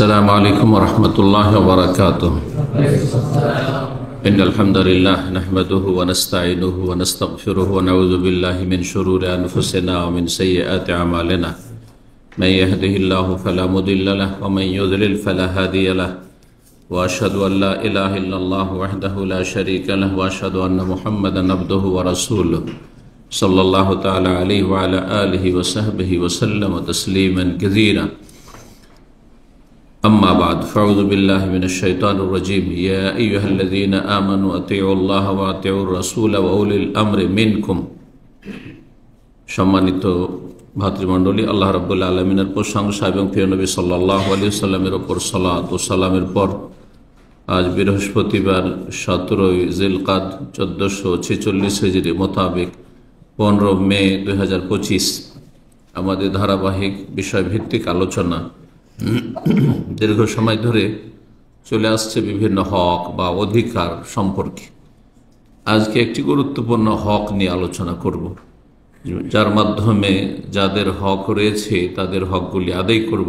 अस्सलामु अलैकुम वरहमतुल्लाहि वबरकातुह। इन्नल हम्दुलिल्लाह नहमदुहु व नस्तईनुहु व नस्तगफिरुहु व नऊज़ु बिल्लाहि मिन शुरूरि अनफुसिना व मिन सय्यिआति अमालिना। मन यहदिहिल्लाहु फला मुदिल्ल लहु व मन युद्लिल फला हादिय लहु व अशहदु अन ला इलाहा इल्लल्लाहु वहदहु ला शरीका लहु व अशहदु अन्ना मुहम्मदन अब्दुहु व रसूलुहु सल्लल्लाहु तआला अलैहि व अला आलिहि व सहबिहि व सल्लम तस्लीमन कसीरा। अम्मा बाद फ़अऊज़ु बिल्लाहि मिनश शैतानिर रजीम। या अय्युहल्लज़ीना आमनू अतीउल्लाह व अतीउर रसूल व उलिल अम्रि मिनकुम। सम्मानित भातृमंडলী, আল্লাহ রাব্বুল আলামিনের প্রশংসা এবং প্রিয় নবী সাল্লাল্লাহু আলাইহি ওয়াসাল্লামের উপর সালাত ও সালামের পর আজ বৃহস্পতিবার 17 জিলকাদ 1446 হিজরি মোতাবেক 15 মে 2025 আমাদের ধারাবাহিক বিষয়ভিত্তিক আলোচনা দীর্ঘ সময় ধরে চলে আসছে বিভিন্ন হক বা অধিকার সম্পর্কে। আজকে একটি গুরুত্বপূর্ণ হক নিয়ে আলোচনা করব, যার মাধ্যমে যাদের হক রয়েছে তাদের হকগুলি আদায় করব,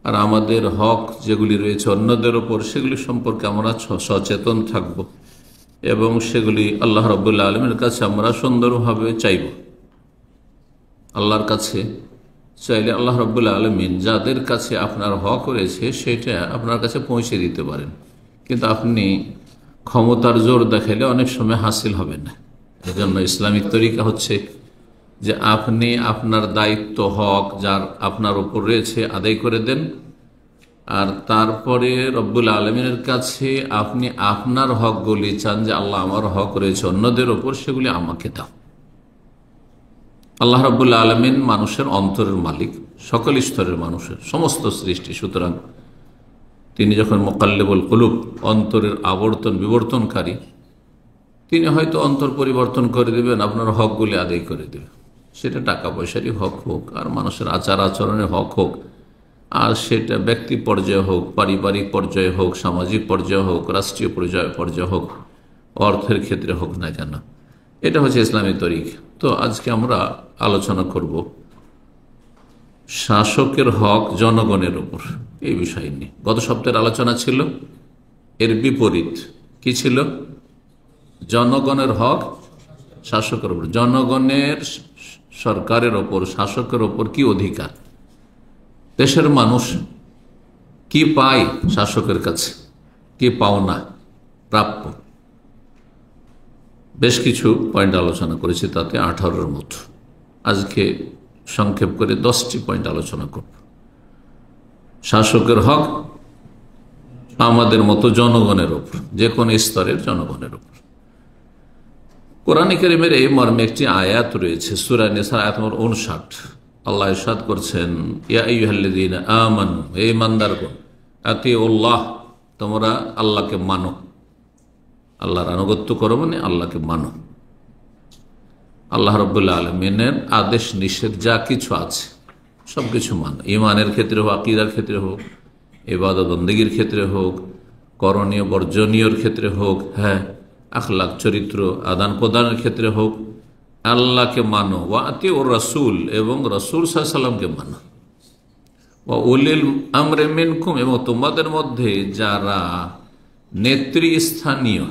আর আমাদের হক যেগুলি রয়েছে অন্যদের ওপর সেগুলি সম্পর্কে আমরা সচেতন থাকব এবং সেগুলি আল্লাহ রাব্বুল আলামিনের কাছে আমরা সুন্দরভাবে চাইব। আল্লাহর কাছে চাইলে আল্লাহ রাব্বুল আলামিন যাদের কাছে আপনার হক রয়েছে সেটা আপনার কাছে পৌঁছে দিতে পারেন, কিন্তু আপনি ক্ষমতার জোর দেখাইলে অনেক সময় হাসিল হবে না। এজন্য ইসলামিক তরিকা হচ্ছে যে আপনি আপনার দায়িত্ব হক যার আপনার উপর রয়েছে আদায় করে দেন, আর তারপরে রব্বুল আলামিনের কাছে আপনি আপনার হকগুলি চান যে আল্লাহ আমার হক রয়েছে অন্যদের ওপর, সেগুলি আমাকে দাও। আল্লাহ রাব্বুল আলামিন মানুষের অন্তরের মালিক, সকল স্তরের মানুষের সমস্ত সৃষ্টি। সুতরাং তিনি যখন মুকাল্লিবুল কুলুব, অন্তরের আবর্তন বিবর্তনকারী, তিনি হয়তো অন্তর পরিবর্তন করে দেবেন, আপনার হকগুলি আদায় করে দেবেন। সেটা টাকা পয়সারই হক হোক, আর মানুষের আচার আচরণের হক হোক, আর সেটা ব্যক্তি পর্যায়ে হোক, পারিবারিক পর্যায়ে হোক, সামাজিক পর্যায়ে হোক, রাষ্ট্রীয় পর্যায়ে হোক, অর্থের ক্ষেত্রে হোক না কেন, এটা হচ্ছে ইসলামী তরিকা। তো আজকে আমরা আলোচনা করব শাসকের হক জনগণের উপর, এই বিষয় নিয়ে। গত সপ্তাহের আলোচনা ছিল এর বিপরীত। কি ছিল? জনগণের হক শাসকের উপর। জনগণের সরকারের ওপর, শাসকের ওপর কি অধিকার, দেশের মানুষ কি পায় শাসকের কাছে, কি পাওনা প্রাপ্য, বেশ কিছু পয়েন্ট আলোচনা করেছি, তাতে 18-র মতো। আজকে সংক্ষেপ করে 10টি পয়েন্ট আলোচনা করব। শাসকের হক আমাদের মতো জনগণের ওপর, যে কোনো স্তরের জনগণের ওপর। কোরআনে কারীমের এই মর্মে একটি আয়াত রয়েছে, সূরা নিসা আয়াত নম্বর 59। আল্লাহ ইরশাদ করছেন, ইয়া আইয়ুহাল্লাযীনা আমানু, হে ঈমানদারগণ, আতিউল্লাহ, তোমরা আল্লাহকে মানো, আল্লাহর আনুগত্য করো, মানে আল্লাহকে মানো। আল্লাহ রাব্বুল আলামিনের আদেশ নিষেধ যা কিছু আছে সব কিছু মানো। ঈমানের ক্ষেত্রে হোক, আকীদার ক্ষেত্রে হোক, ইবাদত বন্দেগীর ক্ষেত্রে হোক, করণীয় বর্জনীয়র ক্ষেত্রে হোক, হ্যাঁ, আখলাক চরিত্র আদান প্রদানের ক্ষেত্রে হোক, আল্লাহকে মানো। ওয়া আতিউর রাসূল, এবং রাসূল সাল্লাল্লাহু আলাইহি ওয়াসাল্লামকে মানো। ওয়া উলিল আমরি মিনকুম, এবং তোমাদের মধ্যে যারা নেতৃস্থানীয়,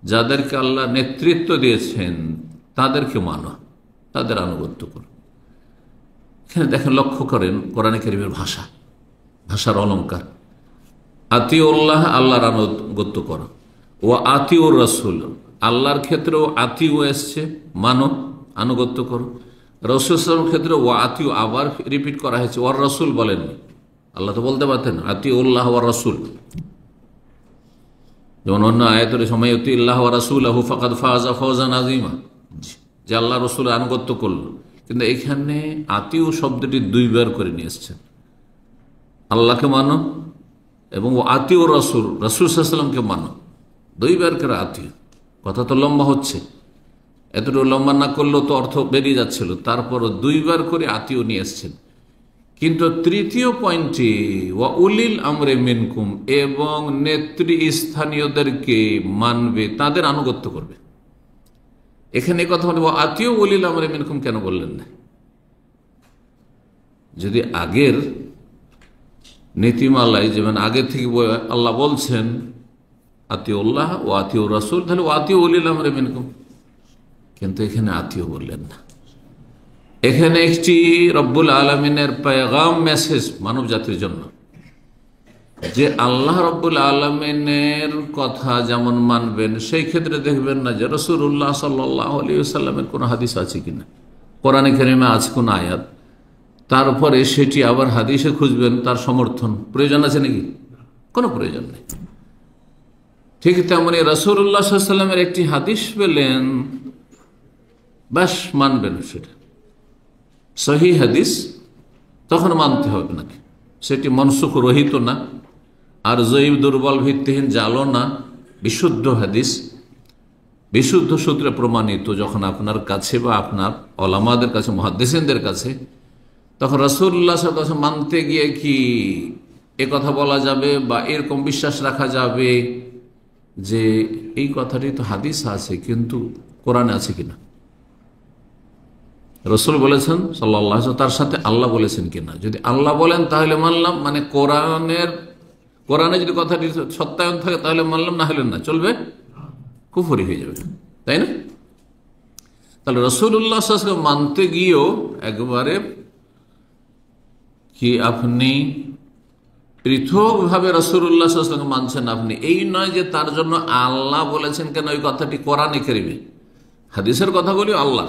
যাদেরকে আল্লাহ নেতৃত্ব দিয়েছেন তাদেরকে মানো, তাদের আনুগত্য করো। এখানে দেখেন, লক্ষ্য করেন কোরআনে কারীমের ভাষার অলঙ্কার। আতিউল্লাহ, আল্লাহর আনুগত্য করো। ও আতিউর রাসূল, আল্লাহর ক্ষেত্রেও আতিউ এসছে, মানো, আনুগত্য করো। রাসূল সাল্লাল্লাহু ক্ষেত্রে ও আতিউ আবার রিপিট করা হয়েছে, ওয়ার রাসূল বলেননি। আল্লাহ তো বলতে পারতেন আতিউল্লাহ ওয়ার রাসূল, যেমন অন্য আয়াতের সময় ইউতিল্লাহ ওয়া রাসূলহু ফাকাদ ফাযা ফাওজান আযীমা, যে আল্লাহ রাসূলের আনুগত্য করলো। কিন্তু এখানে আতিউ শব্দটি 2বার করে নিয়ে এসেছেন। আল্লাহকে মানো এবং ও আতিউ রাসূল, রাসূল সাল্লাল্লাহু আলাইহি ওয়াসাল্লামকে মানো, 2বার করে আতিউ। কথা তো লম্বা হচ্ছে, এতটুকু লম্বা না করলেও তো অর্থ বেরিয়ে যাচ্ছিল, তারপরও 2বার করে আতিউ নিয়ে এসেছেন। কিন্তু তৃতীয় পয়েন্টে ওয়া উলিল আমরি মিনকুম, এবং নেতৃস্থানীয়দেরকে মানবে, তাদের আনুগত্য করবে। এখানে কথা বলে ওয়া আতিউ উলিল আমরি মিনকুম কেন বললেন না? যদি আগের নীতিমালায় যেমন আগে থেকে আল্লাহ বলছেন আতিউল্লাহ ও আতিউর রাসূল, তাহলে ও আতিউ উলিল আমরি মিনকুম, কিন্তু এখানে আতিউ বললেন না। এখানে একটি রব্বুল আলমিনের পেগাম, মেসেজ মানব জাতির জন্য, যে আল্লাহ রব্বুল আলমিনের কথা যেমন মানবেন, সেই ক্ষেত্রে দেখবেন না যে রাসূলুল্লাহ সাল্লাল্লাহু আলাইহি ওয়াসাল্লামের কোনো হাদিস আছে কিনা, কোরআনে কারিমে আছে কোন আয়াত, তারপরে সেটি আবার হাদিসে খুঁজবেন তার সমর্থন, প্রয়োজন আছে নাকি? কোনো প্রয়োজন নেই। ঠিক তেমনি রাসূলুল্লাহ সাল্লাল্লাহু আলাইহি ওয়াসাল্লামের একটি হাদিস পেলেন, বাস মানবেন, সেটা সহিহ হাদিস, তখন মানতে হবে নাকি, সেটি মনসুখ রহিত না, আর জয়ীব দুর্বল ভিত্তিহীন জালও না, বিশুদ্ধ হাদিস, বিশুদ্ধ সূত্রে প্রমাণিত যখন আপনার কাছে বা আপনার ওলামাদের কাছে, মুহাদ্দিসিনদের কাছে, তখন রাসূলুল্লাহ সাল্লাল্লাহু আলাইহি ওয়াসাল্লাম মানতে গিয়ে কি এ কথা বলা যাবে বা এরকম বিশ্বাস রাখা যাবে যে এই কথাটি তো হাদিস আছে কিন্তু কোরআনে আছে কিনা, রাসূল বলেছেন সাল্লাল্লাহু আলাইহি ওয়াসাল্লাম, তার সাথে আল্লাহ বলেছেন কিনা। যদি আল্লাহ বলেন তাহলে মানলাম, মানে কোরআনে যদি কথাটি সত্যায়ন থাকে তাহলে মানলাম, না হলে না, চলবে, কুফরি হয়ে যাবে, তাই না? তাহলে রাসূলুল্লাহ সাল্লাল্লাহু আলাইহি ওয়াসাল্লাম মানতে গিয়েও একবারে কি আপনি পৃথকভাবে রাসূলুল্লাহ সাল্লাল্লাহু আলাইহি ওয়াসাল্লাম মানছেন, আপনি এই নয় যে তার জন্য আল্লাহ বলেছেন কেন ওই কথাটি কোরআনে কারিমে, হাদিসের কথাগুলি আল্লাহ,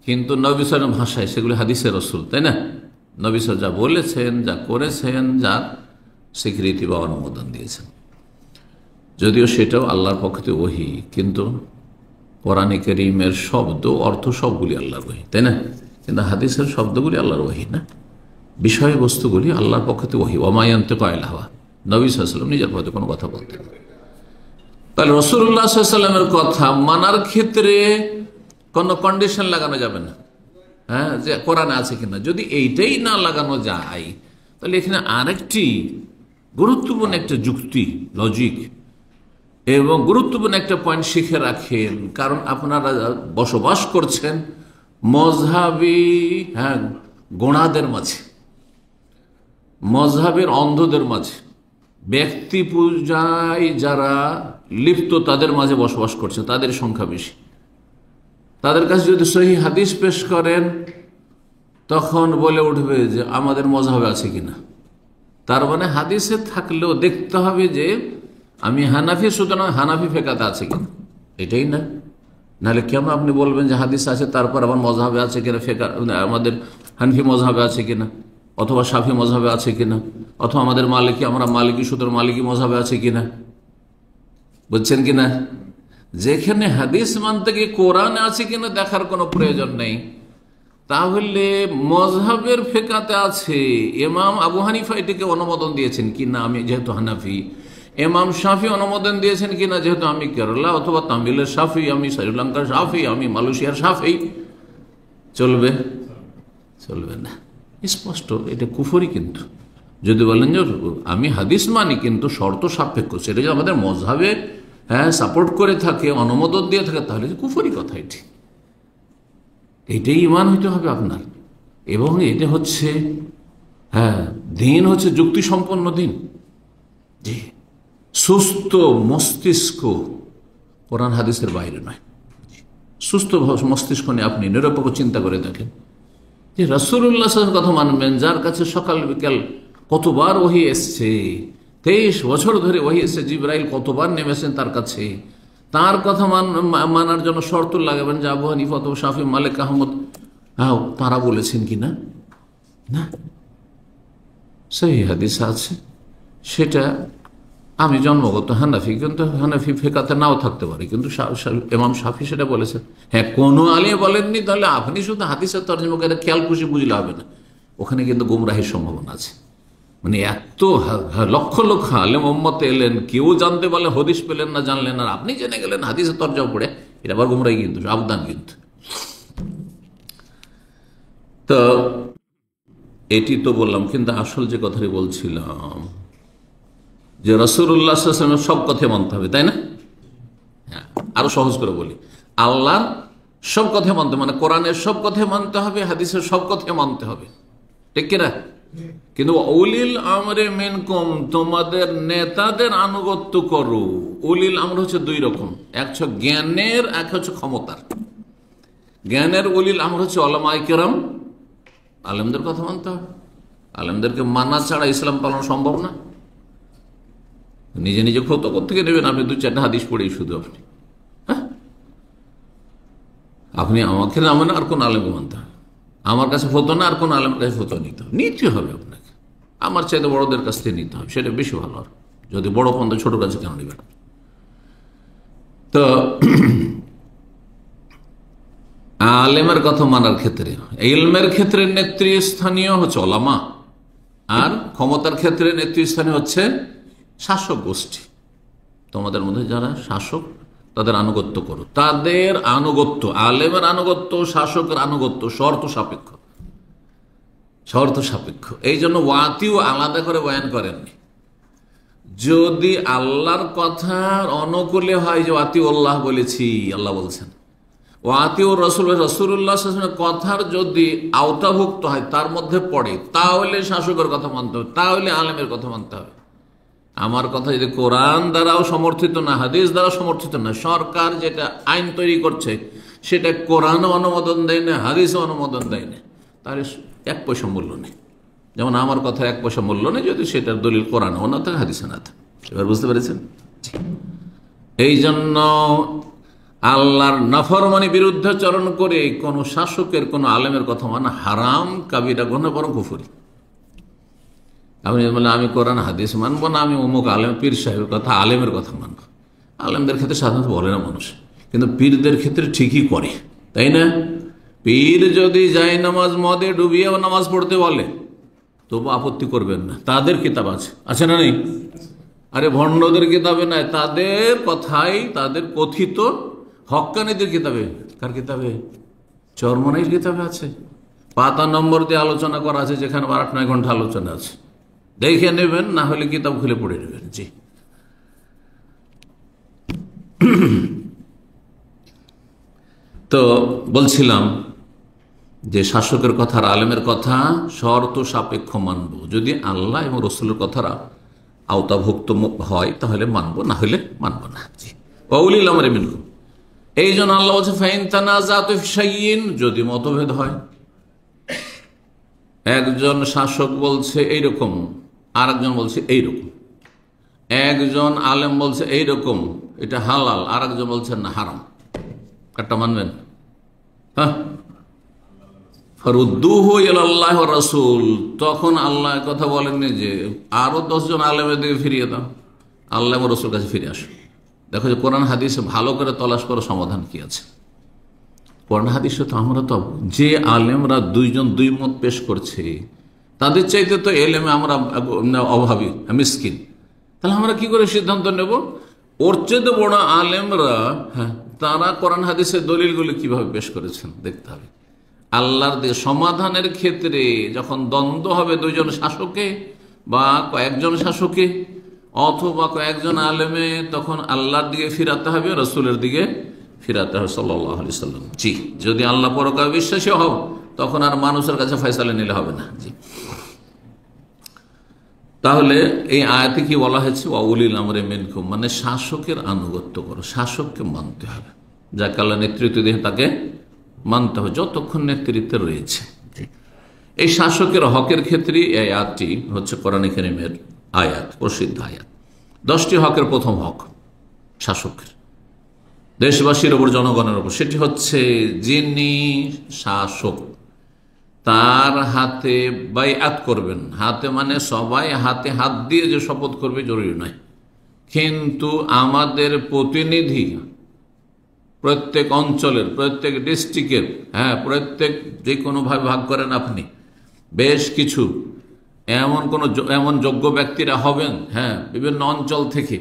কিন্তু নবী সাল্লাল্লাহু আলাইহি ওয়াসাল্লাম ভাষায় সেগুলি হাদিসের রাসূল, তাই না? নবী সাল্লাল্লাহু আলাইহি ওয়াসাল্লাম যা বলেছেন, যা করেছেন, যা স্বীকৃতি বা অনুমোদন দিয়েছেন, যদিও সেটাও আল্লাহর পক্ষ থেকে ওহী, কিন্তু কোরআনে কারীমের শব্দ অর্থ সবগুলি আল্লাহর ওহী, তাই না? কিন্তু হাদিসের শব্দগুলি আল্লাহর ওহী না, বিষয়বস্তুগুলি আল্লাহর পক্ষ থেকে ওহী। ওয়া মা ইয়ানতিকু আনিল হাওয়া, নবী সাল্লাল্লাহু আলাইহি ওয়াসাল্লাম নিজের পথে কোনো কথা বলতেন না। তাহলে রাসূলুল্লাহ সাল্লাল্লাহু আলাইহি ওয়াসাল্লামের কথা মানার ক্ষেত্রে কোনো কন্ডিশন লাগানো যাবে না, হ্যাঁ, যে কোরআনে আছে কিনা। যদি এইটাই না লাগানো যায়, তাহলে এখানে আরেকটি গুরুত্বপূর্ণ একটা যুক্তি, লজিক এবং গুরুত্বপূর্ণ একটা পয়েন্ট শিখে রাখেন, কারণ আপনারা বসবাস করছেন মযহাবী গোঁড়াদের মাঝে, মযহাবের অন্ধদের মাঝে, ব্যক্তি পূজায় যারা লিপ্ত তাদের মাঝে বসবাস করছে, তাদের সংখ্যা বেশি। তাদের কাছে যদি সহিহ হাদিস পেশ করেন, তখন বলে উঠবে যে আমাদের মযহাবে আছে কিনা। তার মানে হাদিসে থাকলেও দেখতে হবে যে আমি হানাফি, সুতরাং হানাফি ফেকাতে আছে কিনা, এটাই না। নাহলে কেন আপনি বলবেন যে হাদিস আছে তারপর আবার মযহাবে আছে কিনা, ফেকা আমাদের হানফি মযহাবে আছে কিনা, অথবা শাফি মযহাবে আছে কিনা, অথবা আমাদের মালিকি, আমরা মালিকি, সুতরাং মালিকি মযহাবে আছে কিনা, বুঝছেন কিনা? যেখানে হাদিস মানতে গিয়ে কোরআনে আছে কিনা দেখার কোনো প্রয়োজন নেই, তাহলে মযহাবের ফেকাতে আছে। ইমাম আবু হানিফা এটিকে অনুমোদন দিয়েছেন কিনা, আমি যেহেতু হানাফি। ইমাম শাফি অনুমোদন দিয়েছেন কিনা, যেহেতু আমি কেরালা অথবা তামিলের শাফি, আমি শ্রীলঙ্কার শাফি, আমি মালয়েশিয়ার শাফি, চলবে? চলবে না, স্পষ্ট এটা কুফরি। কিন্তু যদি বলেন যে আমি হাদিস মানি কিন্তু শর্ত সাপেক্ষ, সেটা যদি আমাদের মযহাবে সাপোর্ট করে থাকে, অনুমোদন দিয়ে থাকে, তাহলে কুফরি কথা। এটাই ঈমান হইতে হবে আপনার, এবং এটা হচ্ছে দিন হচ্ছে যুক্তি সম্পন্ন দিন, জি, সুস্থ মস্তিষ্ক কোরআন হাদিসের বাইরে নয়। সুস্থ মস্তিষ্ক নিয়ে আপনি নিরপেক্ষ চিন্তা করে দেখেন যে রাসূলুল্লাহ সাল্লাল্লাহু আলাইহি ওয়াসাল্লাম কথা মানবেন, যার কাছে সকাল বিকাল কতবার ওহী এসছে, 23 বছর ধরে ওহী এসছে, জিবরাইল কতবার নেমেছেন তার কাছে, তার কথা মানার জন্য শর্ত লাগাবেন যে আবু হানিফা, শাফি, মালিক, আহমদ তারা বলেছেন কিনা। না, সেই হাদিস আছে, সেটা আমি জন্মগত হানাফি, কিন্তু হানাফি ফেকাতে নাও থাকতে পারে, কিন্তু ইমাম শাফি সেটা বলেছেন। হ্যাঁ, কোনো আলিম বলেননি, তাহলে আপনি শুধু হাদিসের তর্জমা করে খেয়াল খুশি বুঝলে হবে না, ওখানে কিন্তু গুমরাহির সম্ভাবনা আছে। মানে এত লক্ষ লক্ষ আলেম উম্মতে এলেন, কেউ জানতে পারলেন, হদিস পেলেন না, জানলেন, আর আপনি জেনে গেলেন হাদিসের তর্জমা পড়ে, এটা আবার গুমরাহি, কিন্তু সাবধান। কিন্তু তো এটি তো বললাম, কিন্তু আসল যে কথাটি বলছিলাম যে রাসূলুল্লাহ সাল্লাল্লাহু আলাইহি ওয়াসাল্লামের সব কথা মানতে হবে, তাই না? হ্যাঁ, আরো সহজ করে বলি, আল্লাহর সব কথা মানতে, মানে কোরআনের সব কথা মানতে হবে, হাদিসের সব কথা মানতে হবে, ঠিক কিনা? কিন্তু উলিল আমরে মিনকুম, তোমাদের নেতাদের আনুগত্য করো। উলিল আমর হচ্ছে দুই রকম, এক হচ্ছে জ্ঞানের, এক হচ্ছে ক্ষমতার। জ্ঞানের উলিল আমর হচ্ছে উলামায়ে কেরাম, আলেমদের কথা মানতে হবে। আলেমদেরকে মানা ছাড়া ইসলাম পালন সম্ভব না। নিজে নিজে ফতো করতে নেবেন আপনি, দু চারটা হাদিস পড়েই শুধু আপনি আমাকে নামেন, আর কোন আলেমকে মানতে হবে? আমার কাছে ফতো না, আর কোন আলেমের কাছে ফতো নিতে হবে আপনাকে। আমার চাইতে বড়দের কাছ থেকে নিতে হবে, সেটা বেশি ভালো। আর যদি বড় পন্থ, ছোট কাছে কেন নেবেন? তো আলেমের কথা মানার ক্ষেত্রে, ইলমের ক্ষেত্রে নেতৃস্থানীয় হচ্ছে ওলামা, আর ক্ষমতার ক্ষেত্রে নেতৃস্থানীয় হচ্ছে শাসক গোষ্ঠী। তোমাদের মধ্যে যারা শাসক, তাদের আনুগত্য করো। তাদের আনুগত্য, আলেমের আনুগত্য, শাসকের আনুগত্য শর্ত সাপেক্ষ, শর্ত সাপেক্ষ। এই জন্য ওয়াতিও আলাদা করে বয়ান করেননি। যদি আল্লাহর কথার অনুকূলে হয়, যে ওয়াতিউল্লাহ বলেছি, আল্লাহ বলছেন, ওয়াতিউ রসুল, রসুল্লাহ কথার যদি আওতাভুক্ত হয়, তার মধ্যে পড়ে, তাহলে শাসকের কথা মানতে হবে, তাহলে আলেমের কথা মানতে হবে। আমার কথা যদি কোরআন দ্বারাও সমর্থিত না, হাদিস দ্বারা সমর্থিত না, সরকার যেটা আইন তৈরি করছে সেটা কোরআনও অনুমোদন দেয় না, হাদিসও অনুমোদন দেয় না, তাহলে এক পয়সা মূল্য নেই। যেমন আমার কথা এক পয়সা মূল্য নেই যদি সেটার দলিল কোরআনও না থাকে, হাদিসে না থাকে। এবার বুঝতে পেরেছেন? এই জন্য আল্লাহর নাফরমানি বিরুদ্ধাচরণ করে কোন শাসকের, কোন আলেমের কথা মানা হারাম, কাবিরা গুনাহ, বরং কুফরি। আপনি বলে আমি কোরআন হাদিস মানবো না, আমি অমুক আলেম পীর সাহেবের কথা, আলেমের কথা মানবো। আলেমদের ক্ষেত্রে সাধারণত বলে না মানুষ, কিন্তু পীরদের ক্ষেত্রে ঠিকই করে, তাই না? পীর যদি যায় নামাজ মদে ডুবিয়েও নামাজ পড়তে বলে, তবু আপত্তি করবেন না। তাদের কিতাব আছে না নেই? আরে ভণ্ডদের কিতাবে নাই, তাদের কথাই, তাদের কথিত হক্কানীদের কিতাবে। কার কিতাবে? চরমনাইর কিতাবে আছে। পাতা নম্বর দিয়ে আলোচনা করা আছে, যেখানে 8-9 ঘন্টা আলোচনা আছে। দেখে নেবেন, না হলে কিতাব খুলে পড়ে নেবেন। জি, তো বলছিলাম যে শাসকের কথা আর আলেমের কথা শর্ত সাপেক্ষ মানব। যদি আল্লাহ এবং রসুলের কথারা আওতাভুক্ত হয় তাহলে মানবো, না হলে মানবো না। জি, ওয়াউলিল আমরি মিনকুম। এই জন্য আল্লাহ বলছে ফাইন তানাযাতুম ফি শাইইন, যদি মতভেদ হয়, একজন শাসক বলছে এইরকম, আর একজন বলছে এইরকম, একজন আলেম বলছে এইরকম এটা হালাল, আর একজন বলছে না হারাম, কারটা মানবেন? হ্যাঁ, ফারুদ্দুহু ইলাল্লাহি ওয়া রাসূল। তখন আল্লাহ কথা বলেননি যে আরো 10 জন আলেমের দিকে ফিরিয়ে দাও, আল্লাহ এবং রসুল কাছে ফিরে আসো। দেখো যে কোরআন হাদিসে ভালো করে তলাশ করো সমাধান কি আছে। কোরআন হাদিসে তো আমরা তো যে আলেমরা দুইজন দুই মত পেশ করছে, তাদের চাইতে তো এলেমে আমরা অভাবী, মিসকিন। তাহলে আমরা কি করে সিদ্ধান্ত নেব? ওর চেয়ে বড় আলেমরা, হ্যাঁ, তারা কোরআন হাদিসের দলিলগুলি কিভাবে পেশ করেছেন দেখতে হবে। আল্লাহর দিয়ে সমাধানের ক্ষেত্রে যখন দ্বন্দ্ব হবে দুইজন শাসকে বা কয়েকজন শাসকে অথবা কয়েকজন আলেমে, তখন আল্লাহর দিকে ফিরাতে হবে, রসুলের দিকে ফিরাতে হবে সাল্লাল্লাহু আলাইহি সাল্লাম। জি, যদি আল্লাহ পরকালে বিশ্বাসী হও, তখন আর মানুষের কাছে ফয়সালা নিলে হবে না। জি, তাহলে এই আয়াতে কি বলা হয়েছে? ওয়াউলিল আমরি মিনকুম, মানে শাসকের আনুগত্য করো, শাসককে মানতে হবে, যাকে আল্লাহ নেতৃত্ব দিয়ে তাকে মানতে হবে যতক্ষণ নেতৃত্বে রয়েছে। এই শাসকের হকের ক্ষেত্রে এই আয়াতটি হচ্ছে কোরআন কারীমের আয়াত, প্রসিদ্ধ আয়াত। 10টি হকের প্রথম হক শাসকের, দেশবাসীর ওপর, জনগণের ওপর, সেটি হচ্ছে যিনি শাসক তার হাতে বাইআত করবেন। হাতে মানে সবাই হাতে হাত দিয়ে যে শপথ করবে জরুরি নয়, কিন্তু আমাদের প্রতিনিধি প্রত্যেক অঞ্চলের, প্রত্যেক ডিস্ট্রিক্টের, হ্যাঁ, প্রত্যেক যে কোনোভাবে ভাগ করেন আপনি, বেশ কিছু এমন যোগ্য ব্যক্তিরা হবেন, হ্যাঁ, বিভিন্ন অঞ্চল থেকে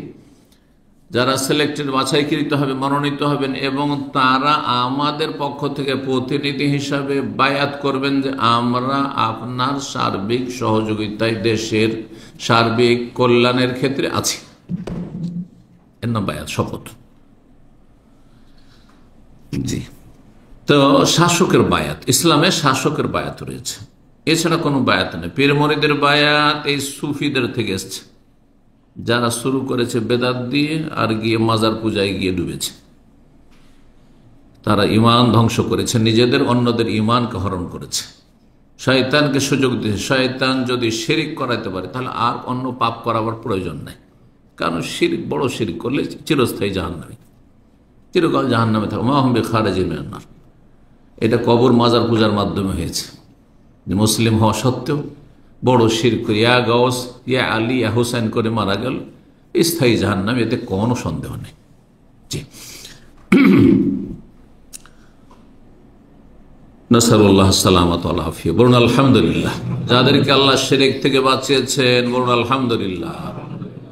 যারা সিলেক্টেড, বাছাইকৃত হবে, মনোনীত হবেন, এবং তারা আমাদের পক্ষ থেকে প্রতিনিধি হিসাবে বায়াত করবেন যে আমরা আপনার সার্বিক সহযোগিতায় দেশের সার্বিক কল্যাণের ক্ষেত্রে আছি। এর নাম বায়াত, শপথ। জি, তো শাসকের বায়াত, ইসলামে শাসকের বায়াত রয়েছে। এছাড়া কোনো বায়াত নেই। পীর মুরিদের বায়াত এই সুফিদের থেকে এসছে, যারা শুরু করেছে বেদাত দিয়ে আর গিয়ে মাজার পূজায় গিয়ে ডুবেছে। তারা ইমান ধ্বংস করেছে, নিজেদের অন্যদের ইমানকে হরণ করেছে, শয়তানকে সুযোগ দিয়েছে। শয়তান যদি শিরিক করাইতে পারে তাহলে আর অন্য পাপ করাবার প্রয়োজন নাই, কারণ শিরিক, বড় শিরিক করলে চিরস্থায়ী জাহান্নামী, চিরকাল জাহান্নামে থাকবে, মা হুম বিখারিজিন মিনান নার। এটা কবর মাজার পূজার মাধ্যমে হয়েছে, যে মুসলিম হওয়া সত্ত্বেও বড় শিরক করে ইয়া গাউস ইয়া আলী ইয়া হুসাইন করে মারা গেল, স্থায়ী জাহান্নামে, এতে কোনো সন্দেহ নেই। জি, নাসারুল্লাহ সালামাত ওয়াল আফিয়া। বলুন আলহামদুলিল্লাহ। যাদেরকে আল্লাহ শিরক থেকে বাঁচিয়েছেন বলুন আলহামদুলিল্লাহ।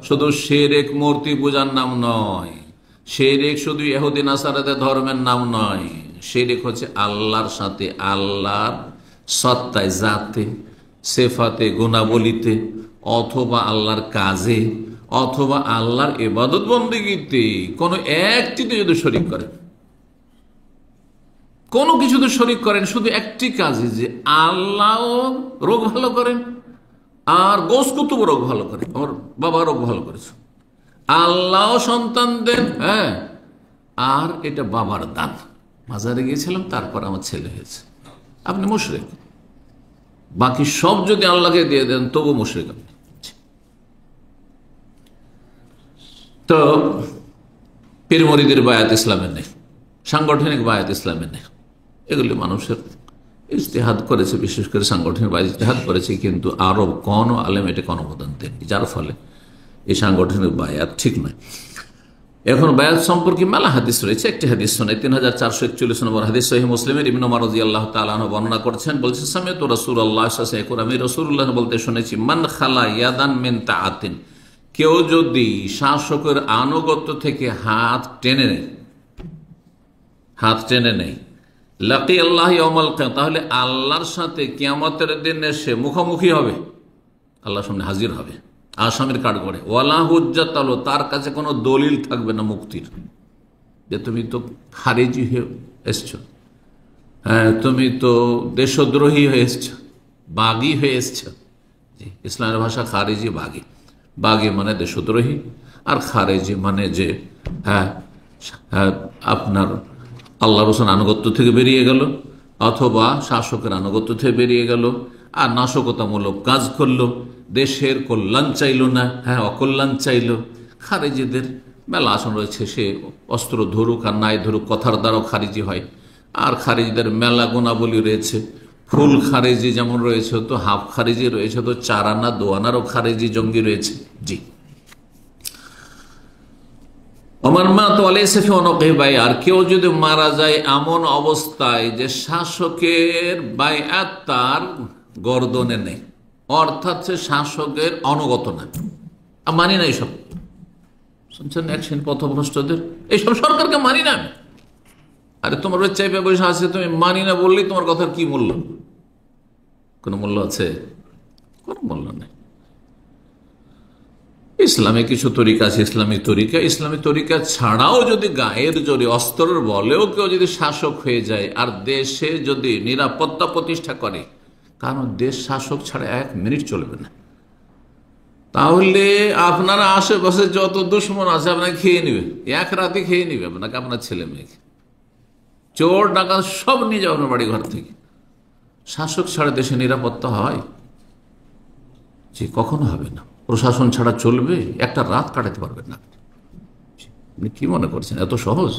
শুধু শিরক মূর্তি পূজার নাম নয়, শিরক শুধু ইহুদি নাসারাদের ধর্মের নাম নয়, শিরক হচ্ছে আল্লাহর সাথে, আল্লাহর সত্তায়, জাতে, সেফাতে, গুণাবলিতে, অথবা আল্লাহর কাজে, অথবা আল্লাহর ইবাদত বন্দেগীতে কোনো একটিতে যদি শরীক করেন, কোনো কিছুতে শরীক করেন, শুধু একটি কাজে, যে আল্লাহ রোগ ভালো করেন আর গোস কুতুব রোগ ভালো করেন, আমার বাবা রোগ ভালো করেছে, আল্লাহ সন্তান দেন, হ্যাঁ, আর এটা বাবার দান, মাজারে গিয়েছিলাম তারপর আমার ছেলে হয়েছে, আপনি মুশরিক। বাকি সব যদি আল্লাহকে দিয়ে দেন তবু মুশরিক আপনি। তো পীর মুরিদের বায়াত ইসলামে নেই, সাংগঠনিক বায়াত ইসলামে নেই। এগুলি মানুষের ইজতিহাদ করেছে, বিশেষ করে সাংগঠনিক বায়াত ইজতিহাদ করেছে, কিন্তু আরব কোন আলেম এটাকে অনুমোদন দেননি, যার ফলে এই সাংগঠনিক বায়াত ঠিক নয়। এখন বায়াত সম্পর্কে মেলা হাদিস রয়েছে, একটি হাদিস শোনাই, 3441 নম্বর হাদিস, সহিহ মুসলিমের ইবনে ওমর রাদিয়াল্লাহু তাআলা আনহু বর্ণনা করছেন, বলছেন সামিআতু রাসূলুল্লাহ সাল্লাল্লাহু আলাইহি ওয়াসাল্লাম, আমি রাসূলুল্লাহ বলতে শুনেছি, মান খালা ইয়াদান মিন তাআতিন, কেউ যদি শাসকের আনুগত্য থেকে হাত টেনে নেয়, লাকি আল্লাহ ইয়াউমাল কিয়ামা, তাহলে আল্লাহর সাথে কিয়ামতের দিনে সে মুখোমুখি হবে, আল্লাহর সামনে হাজির হবে আসামির কাঠগড়ে। ওয়ালা হুজ্জাত লাহু, তার কাছে কোনো দলিল থাকবে না মুক্তির, যে তুমি তো খারিজি হয়ে এসছো, হ্যাঁ, তুমি তো দেশদ্রোহী হয়ে এসছো, বাগী হয়ে এসছো। ইসলামের ভাষা খারিজি, বাগী। বাগী মানে দেশদ্রোহী, আর খারিজি মানে যে হ্যাঁ আপনার আল্লাহ রসুল আনুগত্য থেকে বেরিয়ে গেল, অথবা শাসকের আনুগত্য থেকে বেরিয়ে গেল, আর নাশকতামূলক কাজ করলো, দেশের কল্যাণ চাইল না, হ্যাঁ, অকল্যাণ চাইল। খারিজিদের মেলা আসন রয়েছে, সে অস্ত্র ধরুক আর নাই ধরুক, কথার দ্বারাও খারিজি হয়। আর খারিজিদের মেলা গুণাবলী রয়েছে, ফুল খারিজি যেমন রয়েছে, তো হাফ খারিজি রয়েছে, তো চারানা দোয়ানারও খারিজি জঙ্গি রয়েছে। জি, আমার মা তো আলাইসাফি অনকে বাই, আর কেউ যদি মারা যায় এমন অবস্থায় যে শাসকের বায়াত তার গর্দনে নেই, অর্থাৎ সে শাসকের অনুগত না, মানি না এইসব, শুনছেন এক শ্রেণী পথভ্রষ্টদের, এইসব সরকারকে মানি না। আরে তোমার চাইবে বসে আছে, তুমি মানি না বললেই তোমার কথার কি মূল্য? কোনো মূল্য আছে? কোনো মূল্য নেই। ইসলামে কিছু তরিকা আছে, ইসলামী তরিকা ছাড়াও যদি গায়ের জোরে, অস্ত্রের বলেও কেউ যদি শাসক হয়ে যায় আর দেশে যদি নিরাপত্তা প্রতিষ্ঠা করে, কারণ দেশ শাসক ছাড়া 1 মিনিট চলবে না, তাহলে আপনারা আশেপাশে যত দুশ্মন আছে আপনাকে খেয়ে নিবে, এক রাতে খেয়ে নিবে আপনাকে, আপনার ছেলে মেয়েকে, চোর ডাকাত সব নিয়ে যাবে আপনার বাড়ি ঘর থেকে। শাসক ছাড়া দেশে নিরাপত্তা হয়? যে কখনো হবে না। প্রশাসন ছাড়া চলবে? একটা রাত কাটাতে পারবেন না। আপনি কি মনে করছেন এত সহজ?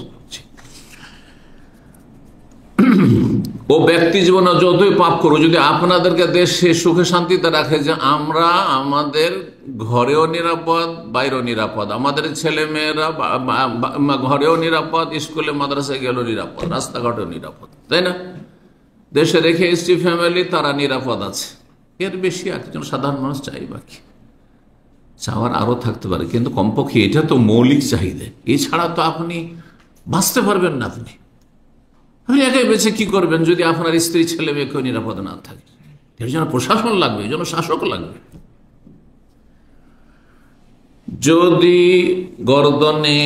ও ব্যক্তি জীবনে যতই পাপ করো, যদি আপনাদেরকে দেশে সুখে শান্তিতে রাখে, যে আমরা আমাদের ঘরেও নিরাপদ, বাইরেও নিরাপদ, আমাদের ছেলে মেয়েরা ঘরেও নিরাপদ, স্কুলে মাদ্রাসায় গেলেও নিরাপদ, রাস্তাঘাটেও নিরাপদ, তাই না? দেশে রেখে এসছি ফ্যামিলি, তারা নিরাপদ আছে, এর বেশি একজন সাধারণ মানুষ চাই? বাকি চাওয়ার আরো থাকতে পারে, কিন্তু কমপক্ষে এটা তো মৌলিক চাহিদা, এছাড়া তো আপনি বাঁচতে পারবেন না। আপনি একাই বেঁচে কি করবেন যদি আপনার স্ত্রী ছেলে মেয়ে কেউ নিরাপদ না থাকে? এর জন্য প্রশাসন লাগবে, এর জন্য শাসক লাগবে। যদি গর্দনে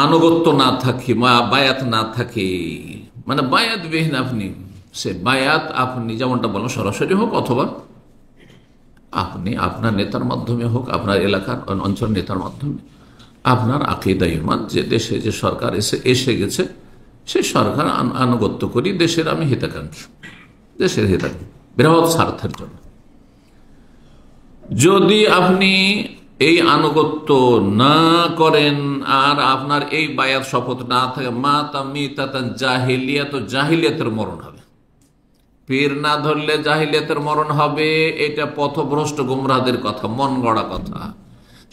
আনুগত্য না থাকে, বায়াত না থাকে, মানে বায়াত বিহীন আপনি সে বায়াত আপনি যেমনটা বলেন সরাসরি হোক, অথবা আপনি আপনার নেতার মাধ্যমে হোক, আপনার এলাকার অঞ্চল নেতার মাধ্যমে, আপনার আকীদা ঈমান যে দেশে যে সরকার এসে গেছে সেই সরকার আনুগত্য করি, দেশের আমি হিতাকাঙ্ক্ষী, দেশের হিতাকাঙ্ক্ষী বৃহৎ স্বার্থের জন্য। যদি আপনি এই আনুগত্য না করেন আর আপনার এই বায়াত শপথ না থাকে, জাহিলিয়াত, জাহিলিয়াতের মরণ হবে। পীর না ধরলে জাহিলিয়াতের মরণ হবে, এটা পথভ্রষ্ট গুমরাহদের কথা, মন গড়া কথা।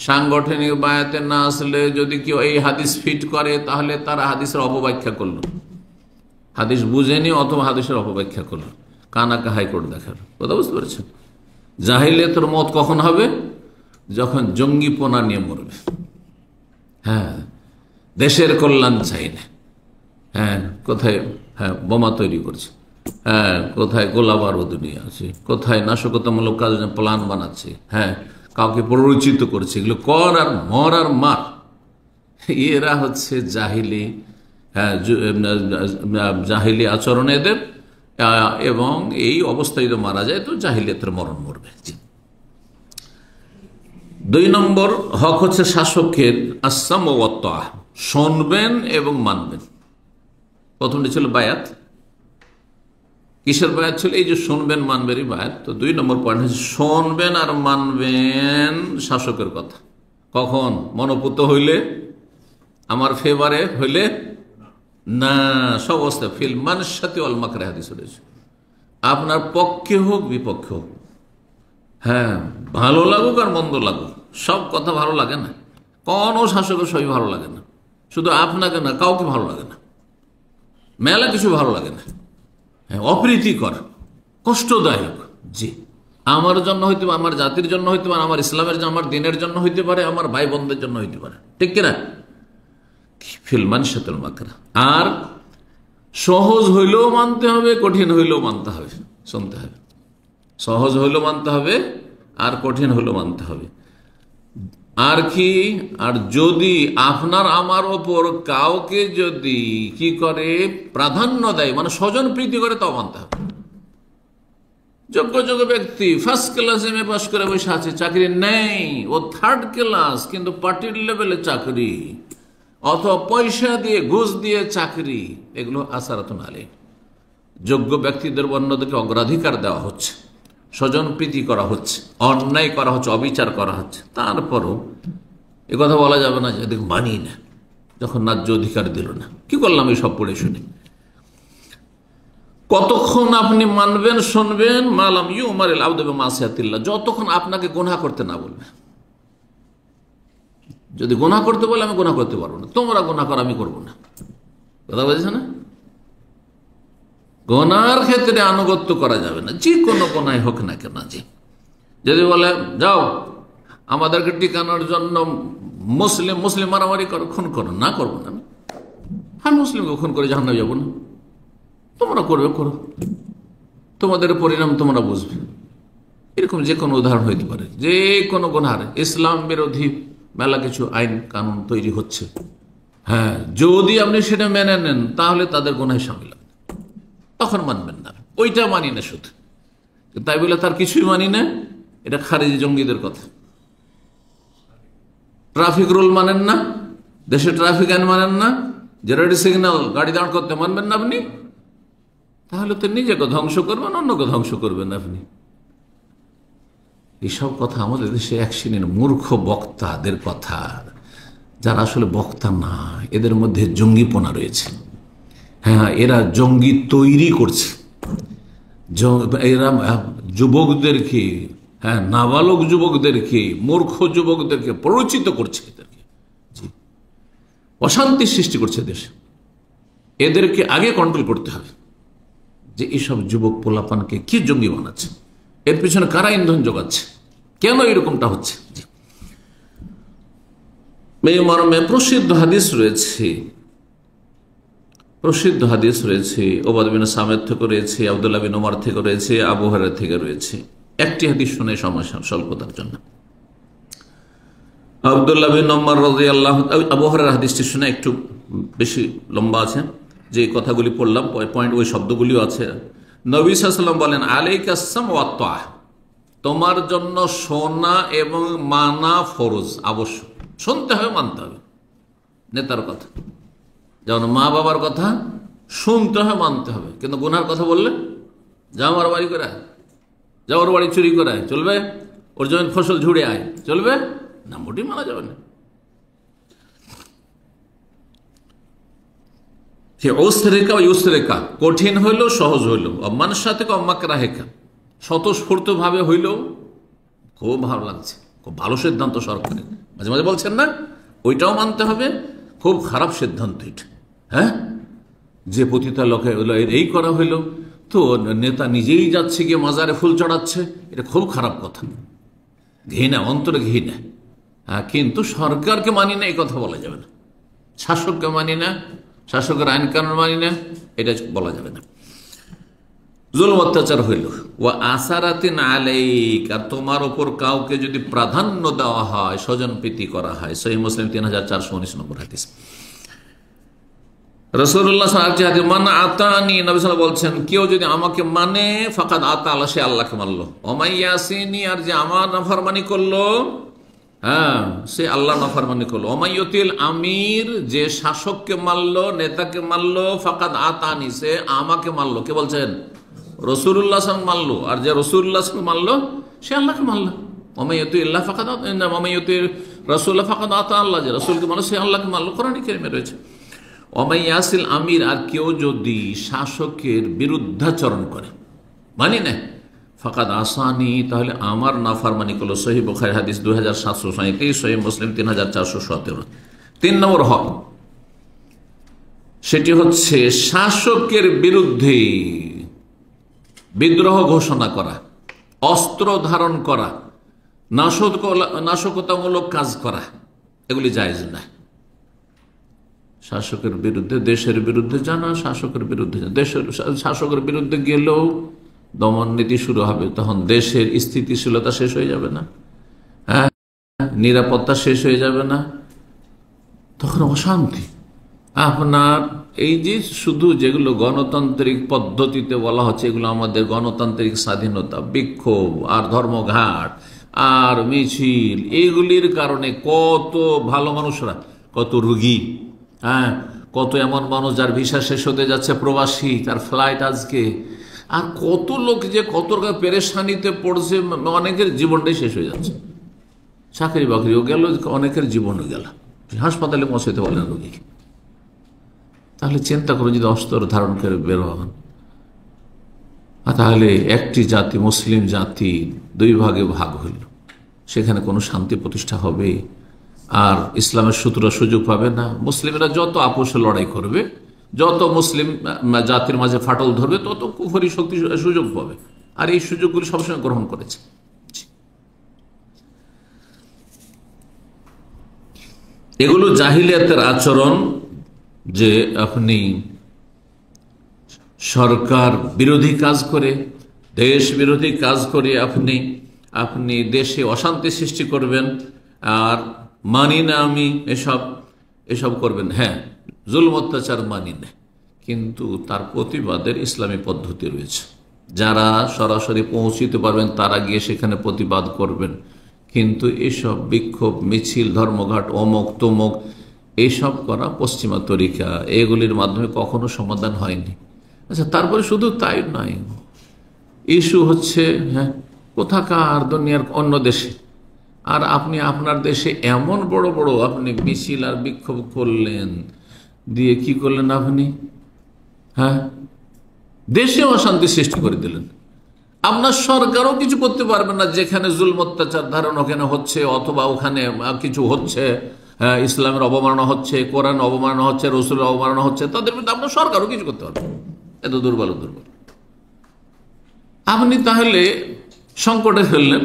সাংগঠনিক বায়াতে না আসলে যদি কেউ এই হাদিস ফিট করে, তাহলে তারা হাদিসের অপব্যাখ্যা করলো, হাদিস বুঝেনি অথবা হাদিসের অপব্যাখ্যা করলো, কানাকা হাইকোর্ট দেখার কথা, বুঝতে পারছেন? জাহিলিয়াতের মত কখন হবে? যখন জঙ্গিপনা নিয়ে মরবে। হ্যাঁ, দেশের কল্যাণ চাই না, হ্যাঁ কোথায় বোমা তৈরি করছে, হ্যাঁ কোথায় গোলা বারুদ নিয়ে আছে, কোথায় নাশকতামূলক কাজ প্ল্যান বানাচ্ছে, হ্যাঁ কাউকে প্ররোচিত করছে, এগুলো কর আর মর আর মার। এরা হচ্ছে জাহিলি, হ্যাঁ জাহিলি আচরণ এদের, এবং এই অবস্থায় যদি মারা যায় তো জাহিলিয়াতের মরণ মরবে। 2 নম্বর হক হচ্ছে শাসকের আসাম ও তাআহ, শুনবেন এবং মানবেন। প্রথমটি ছিল বায়াত, কিসের বায়াত ছিল? এই যে শুনবেন মানবেরই বায়াত। তো 2 নম্বর পয়েন্ট হচ্ছে শুনবেন আর মানবেন শাসকের কথা। কখন? মনোপুত হইলে, আমার ফেভারে হইলে না, সব অবস্থা ফিল মানসাতি ওয়াল মাকরাহ হাদিস রয়েছে, আপনার পক্ষে হোক বিপক্ষে হোক, হ্যাঁ ভালো লাগুক আর মন্দ লাগুক, সব কথা ভালো লাগে না, কোন শাসকের সবই ভালো লাগে না, শুধু আপনাকে না কাউকে ভালো লাগে না, মেলা কিছু ভালো লাগে না, হ্যাঁ অপ্রীতিকর, কষ্টদায়ক। জি, আমার জন্য হইতে পারে, আমার জাতির জন্য হইতে পারে, আমার ইসলামের জন্য, আমার দিনের জন্য হইতে পারে, আমার ভাই বোনদের জন্য হইতে পারে, ঠিক কিনা? ফিলমান সেতুল মাকরা। আর সহজ হইলেও মানতে হবে, কঠিন হইলেও মানতে হবে, শুনতে হবে। সহজ হইলেও মানতে হবে আর কঠিন হইলেও মানতে হবে। আর কি? আর যদি আপনার আমার ওপর কাউকে যদি কি করে প্রাধান্য দেয়, মানে স্বজন প্রীতি করে, তাও মানতে হবে। যোগ্য যোগ্য ব্যক্তি ফার্স্ট ক্লাস এমএ পাস করে বসে আছে, চাকরি নেই, ও 3rd ক্লাস, কিন্তু পার্টির লেভেলে চাকরি, অথবা পয়সা দিয়ে ঘুষ দিয়ে চাকরি, এগুলো আসারাতুন আলী। যোগ্য ব্যক্তিদের অন্যদেরকে অগ্রাধিকার দেওয়া হচ্ছে, স্বজন প্রীতি করা হচ্ছে, অন্যায় করা হচ্ছে, অবিচার করা হচ্ছে। তারপরও এ কথা বলা যাবে না যে দেখ মানি না, যখন ন্যায্য অধিকার দিল না, কি করলাম এই সব পড়ে শুনে। কতক্ষণ আপনি মানবেন শুনবেন? মালাম ইউমারিল আবদু বিমাসিয়াতিল্লাহ, যতক্ষণ আপনাকে গুনাহ করতে না বলবে। যদি গুনাহ করতে বলে আমি গুনাহ করতে পারবো না, তোমরা গুনাহ করো আমি করবো না, কথা বলছে না? গুনার ক্ষেত্রে আনুগত্য করা যাবে না, যে কোনো গুনাহ হোক না কেন। জি, যদি বলে যাও আমাদেরকে টিকানোর জন্য মুসলিম মারামারি করো, খুন করো, না করবো না আমি, হ্যাঁ মুসলিমকে খুন করে জাহান্নামে যাবো না, তোমরা করবে করো, তোমাদের পরিণাম তোমরা বুঝবে। এরকম যে কোনো উদাহরণ হইতে পারে, যে কোনো গুনাহ, ইসলাম বিরোধী মেলা কিছু আইন কানুন তৈরি হচ্ছে, হ্যাঁ যদি আপনি সেটা মেনে নেন তাহলে তাদের গুনাহে শামিল হবে, তখন মানবেন না। ওইটা মানি না শুধু, তাই বলে তার কিছুই মানি না, এটা খারিজি জঙ্গিদের কথা। ট্রাফিক রুল মানেন না, দেশে ট্রাফিক আইন মানেন না, যে রেড সিগন্যাল গাড়ি দাঁড় করতে মানবেন না আপনি, তাহলে তো নিজেকে ধ্বংস করবেন, অন্যকে ধ্বংস করবেন আপনি। এইসব কথা আমাদের দেশে এক শ্রেণীর মূর্খ বক্তাদের কথা, যারা আসলে বক্তা না, এদের মধ্যে জঙ্গিপনা রয়েছে। হ্যাঁ, এরা জঙ্গি তৈরি করছে, এরা যুবকদেরকে, হ্যাঁ নাবালক যুবকদেরকে, মূর্খ যুবকদেরকে প্ররোচিত করছে, এদেরকে অশান্তি সৃষ্টি করছে দেশে। এদেরকে আগে কন্ট্রোল করতে হবে, যে এইসব যুবক পোলাপানকে কি জঙ্গি বানাচ্ছে, এর পিছনে কারা ইন্ধন যোগাচ্ছে, কেন এরকমটা হচ্ছে। এই মর্মে প্রসিদ্ধ হাদিস রয়েছে, ওবাদ বিন সামেদ থেকে রয়েছে, আব্দুল্লাহ বিন ওমর থেকে রয়েছে, আবু হুরায়রা থেকে রয়েছে। একটি হাদিস শুনে সমস্যা স্বল্পতার জন্য, আব্দুল্লাহ বিন ওমর রাদিয়াল্লাহু, আবু হুরায়রা হাদিসটি শুনে একটু বেশি লম্বা আছে, যে কথাগুলি পড়লাম পয়েন্ট, ওই শব্দগুলিও আছে, নবী সাল্লাল্লাহু আলাইহি ওয়াসাল্লাম বলেন, আলাইকা সাম ওয়া তাআ, তোমার জন্য শোনা এবং মানা ফরজ, আবশ্যক। শুনতে হবে, মানতে হবে। নেতার কথা, যেমন মা বাবার কথা শুনতে হবে, মানতে হবে। কিন্তু গুনার কথা বললে, যা আমার বাড়ি করে আয়, যা ওর বাড়ি চুরি করে আয়, চলবে? ওর জমির ফসল ঝুড়ে আয়, চলবে না? মোটেই মানা যাবে না। কঠিন হইল, সহজ হইল, অম্মানের সাথে অম্মাকরা হেখা, স্বতঃস্ফূর্ত ভাবে হইল, খুব ভালো লাগছে, খুব ভালো সিদ্ধান্ত সরকারের, মাঝে মাঝে বলছেন না, ওইটাও মানতে হবে। খুব খারাপ সিদ্ধান্ত এটা, হ্যাঁ, যে পতিতা লোকে এই করা হইল, তো নেতা নিজেই যাচ্ছে গিয়ে মাজারে ফুল চড়াচ্ছে, এটা খুব খারাপ কথা, ঘৃণা, অন্তরে ঘৃণা। হ্যাঁ, কিন্তু সরকারকে মানি না এই কথা বলা যাবে না, শাসককে মানি না, শাসকের আইন কানুন মানি না, এটা বলা যাবে না। জুলম, অত্যাচার হইল। ও আসারাতিন আলাইক, আর তোমার ওপর কাউকে যদি প্রাধান্য দেওয়া হয়, স্বজন প্রীতি করা হয়। সহিহ মুসলিম 3419 নম্বর হাদিস। রাসূলুল্লাহ সাল্লাল্লাহু আলাইহি ওয়াসাল্লাম মান আতানি, নবী সাল্লাল্লাহু আলাইহি ওয়াসাল্লাম বলছেন, কেউ যদি আমাকে মানে, ফাকাদ আতা আল্লাহ, সে আল্লাহকে মানলো। ওমাইয়াসিনি, আর যে আমার নাফরমানি করলো, হ্যাঁ, সে আল্লাহ নাফরমানি করলো। ওমাইয়তিল আমির, যে শাসককে মানলো, নেতাকে মানলো, ফাকাদ আতানি, সে আমাকে মানলো। কে বলছেন? রাসূলুল্লাহ সাল্লাল্লাহু আলাইহি ওয়াসাল্লাম মানলো। আর যে রাসূলুল্লাহ সাল্লাল্লাহু আলাইহি ওয়াসাল্লাম মানলো, সে আল্লাহকে মানলো। ওমাইয়তিল্লাহ ফাকাদ আতা, ওমাইয়তির রাসূলুল্লাহ ফাকাদ আতা আল্লাহ, যে রাসূলকে মানলো, সে আল্লাহকে মানলো। কোরআনে কারিমে রয়েছে। ওমাইয়াসিল আমির, আর কেউ যদি শাসকের বিরুদ্ধাচরণ করে, মানি না, ফাকাদ আসানি, তাহলে আমার নাফরমানি করলো। সহিহ বুখারী হাদিস 2737, সহিহ মুসলিম 3417। 3 নম্বর হক, সেটি হচ্ছে শাসকের বিরুদ্ধে বিদ্রোহ ঘোষণা করা, অস্ত্র ধারণ করা, নাশকতামূলক কাজ করা, এগুলি জায়েজ না। শাসকের বিরুদ্ধে, দেশের বিরুদ্ধে জানা, শাসকের বিরুদ্ধে, দেশের শাসকের বিরুদ্ধে গেলেও দমন নীতি শুরু হবে, তখন দেশের স্থিতিশীলতা শেষ হয়ে যাবে না? হ্যাঁ, নিরাপত্তা শেষ হয়ে যাবে না? তখন অশান্তি। আপনার এই যে শুধু যেগুলো গণতান্ত্রিক পদ্ধতিতে বলা হচ্ছে, এগুলো আমাদের গণতান্ত্রিক স্বাধীনতা, বিক্ষোভ আর ধর্মঘাট আর মিছিল, এগুলির কারণে কত ভালো মানুষরা, কত রুগী, হ্যাঁ, কত এমন মানুষ যার ভিসা শেষ হতে যাচ্ছে, প্রবাসী, তার ফ্লাইট আজকে, আর কত লোক যে কত পেরেশানিতে পড়ছে, অনেকের জীবনটাই শেষ হয়ে যাচ্ছে, চাকরি বাকরিও গেল, অনেকের জীবনও গেল, হাসপাতালে পৌঁছাতে পারলেন রোগীকে। তাহলে চিন্তা করুন, যদি অস্ত্র ধারণ করে বের হন, তাহলে একটি জাতি, মুসলিম জাতি 2 ভাগে ভাগ হইল, সেখানে কোনো শান্তি প্রতিষ্ঠা হবে? আর ইসলামের শত্রুরা সুযোগ পাবে না। মুসলিমরা যত আপোষে লড়াই করবে, যত মুসলিম জাতির মাঝে ফাটল ধরবে, তত কুফরি শক্তি সুযোগ পাবে। আর এই সুযোগগুলি সবসময় গ্রহণ করেছে। এগুলো জাহিলিয়াতের আচরণ, যে আপনি সরকার বিরোধী কাজ করে, দেশ বিরোধী কাজ করে আপনি দেশে অশান্তি সৃষ্টি করবেন, আর মানি না আমি এসব করবেন। হ্যাঁ, জুলম অত্যাচার মানি না, কিন্তু তার প্রতিবাদের ইসলামী পদ্ধতি রয়েছে। যারা সরাসরি পৌঁছিতে পারবেন তারা গিয়ে সেখানে প্রতিবাদ করবেন, কিন্তু এসব বিক্ষোভ, মিছিল, ধর্মঘাট, অমুক তমুক, এইসব করা পশ্চিমা তরিকা, এগুলির মাধ্যমে কখনো সমাধান হয়নি। আচ্ছা, তারপরে শুধু তাই নয়, ইস্যু হচ্ছে, হ্যাঁ, কোথাকার দুনিয়ার অন্য দেশে, আর আপনি আপনার দেশে এমন বড় বড় আপনি মিছিল আর বিক্ষোভ করলেন, দিয়ে কি করলেন আপনি? হ্যাঁ, দেশে অশান্তি সৃষ্টি করে দিলেন। আপনার সরকারও কিছু করতে পারবে না, যেখানে জুলম অত্যাচার ধারণ ওখানে হচ্ছে, অথবা ওখানে কিছু হচ্ছে, ইসলামের অবমাননা হচ্ছে, কোরআন অবমাননা হচ্ছে, রসুলের অবমাননা হচ্ছে, তাদের মধ্যে আপনার সরকারও কিছু করতে পারবে। এত দুর্বল। আপনি তাহলে সংকটে ফেললেন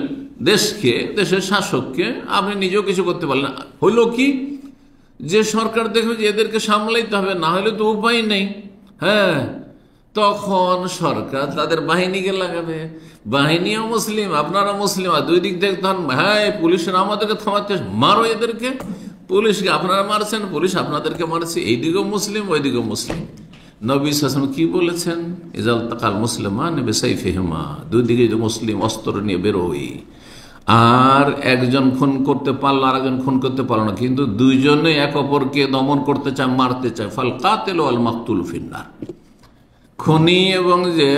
দেশকে, দেশের শাসককে, আপনি নিজেও কিছু করতে পারলেন। হইল কি, যে সরকার দেখবে যে এদেরকে সামলাইতে হবে, না হলে তো উপায় নেই। হ্যাঁ, তখন সরকার তাদের বাহিনীকে লাগাবে, বাহিনীও মুসলিম, আপনারা মুসলিম, আর 2 দিক থেকে তখন, হ্যাঁ, পুলিশেরা আমাদেরকে থামাতে, মারো এদেরকে। পুলিশকে আপনারা মারছেন, পুলিশ আপনাদেরকে মারছে, এইদিকেও মুসলিম, ওইদিকেও মুসলিম। নবী সাল্লাল্লাহু আলাইহি ওয়াসাল্লাম কি বলেছেন? ইজাল তাকাল মুসলিমান বিসাইফিহিমা, দুই দিকে যে মুসলিম অস্ত্র নিয়ে বেরোয়, আর একজন খুন করতে পারলো আর একজন খুন করতে পারলো না, কিন্তু দুইজনে এক অপরকে দমন করতে চায়, মারতে চায়, ফাল কাতিল ওয়াল মাকতুল ফিন্নার, খুনি এবং যে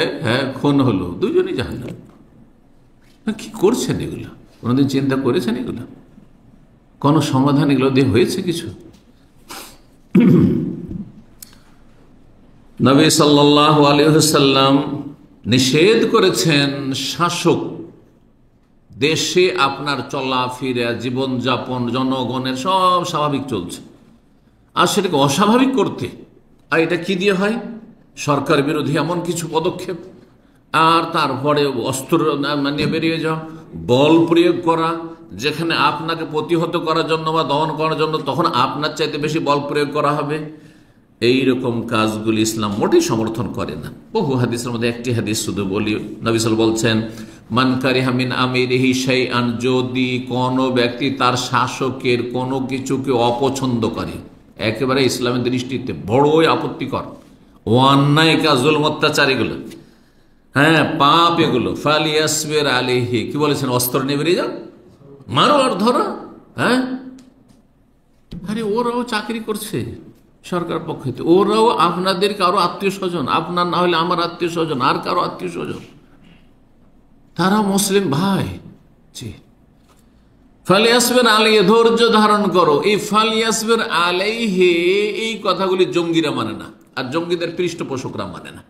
খুন হলো দুইজনই জাহান্নাম। কি করছেন এগুলো? কোনোদিন চিন্তা করেছেন এগুলো? কোনো সমাধান এগুলো দিয়ে হয়েছে কিছু? নবী সাল্লাল্লাহু আলাইহি ওয়াসাল্লাম নিষেধ করেছেন শাসক দেশে আপনার চলাফেরা, জীবনযাপন, জনগণের সব স্বাভাবিক চলছে, আর সেটাকে অস্বাভাবিক করতে, আর এটা কি দিয়ে হয়? সরকার বিরোধী এমন কিছু পদক্ষেপ, আর তারপরে অস্ত্র নিয়ে বেরিয়ে যাওয়া, বল প্রয়োগ করা, যেখানে আপনাকে প্রতিহত করার জন্য বা দমন করার জন্য তখন আপনার চাইতে বেশি বল প্রয়োগ করা হবে। এই রকম কাজগুলি ইসলাম মোটেই সমর্থন করে না। বহু হাদিসের মধ্যে একটি হাদিস শুধু বলি, নবী সাল্লাল্লাহু আলাইহি ওয়াসাল্লাম বলছেন, মান কারিহা মিন আমিরিহি শাইআন, যদি কোনো ব্যক্তি তার শাসকের কোনো কিছুকে অপছন্দ করে, একেবারে ইসলামের দৃষ্টিতে বড়ই আপত্তিকর, অন্যায় কাজ, জুলম, অত্যাচার, এগুলো পাপ, এগুলো ফালিয়াসবির আলাইহি, কি বলেছেন? অস্ত্র নিয়ে বেরিয়ে যাও, মারো আর ধরো। আরে ওরাও চাকরি করছে সরকার পক্ষ থেকে, ওরাও আপনাদের কারো আত্মীয় স্বজন, আপনার না হলে আমার আত্মীয় স্বজন, আর কারো আত্মীয় স্বজন, তারা মুসলিম ভাই। জি, ফালিয়াসবির আলাইহি, ধৈর্য ধারণ করো। এই ফালিয়াসবির আলাইহি এই কথাগুলি জঙ্গিরা মানে না, আর জঙ্গিদের পৃষ্ঠপোষকরা মানে না।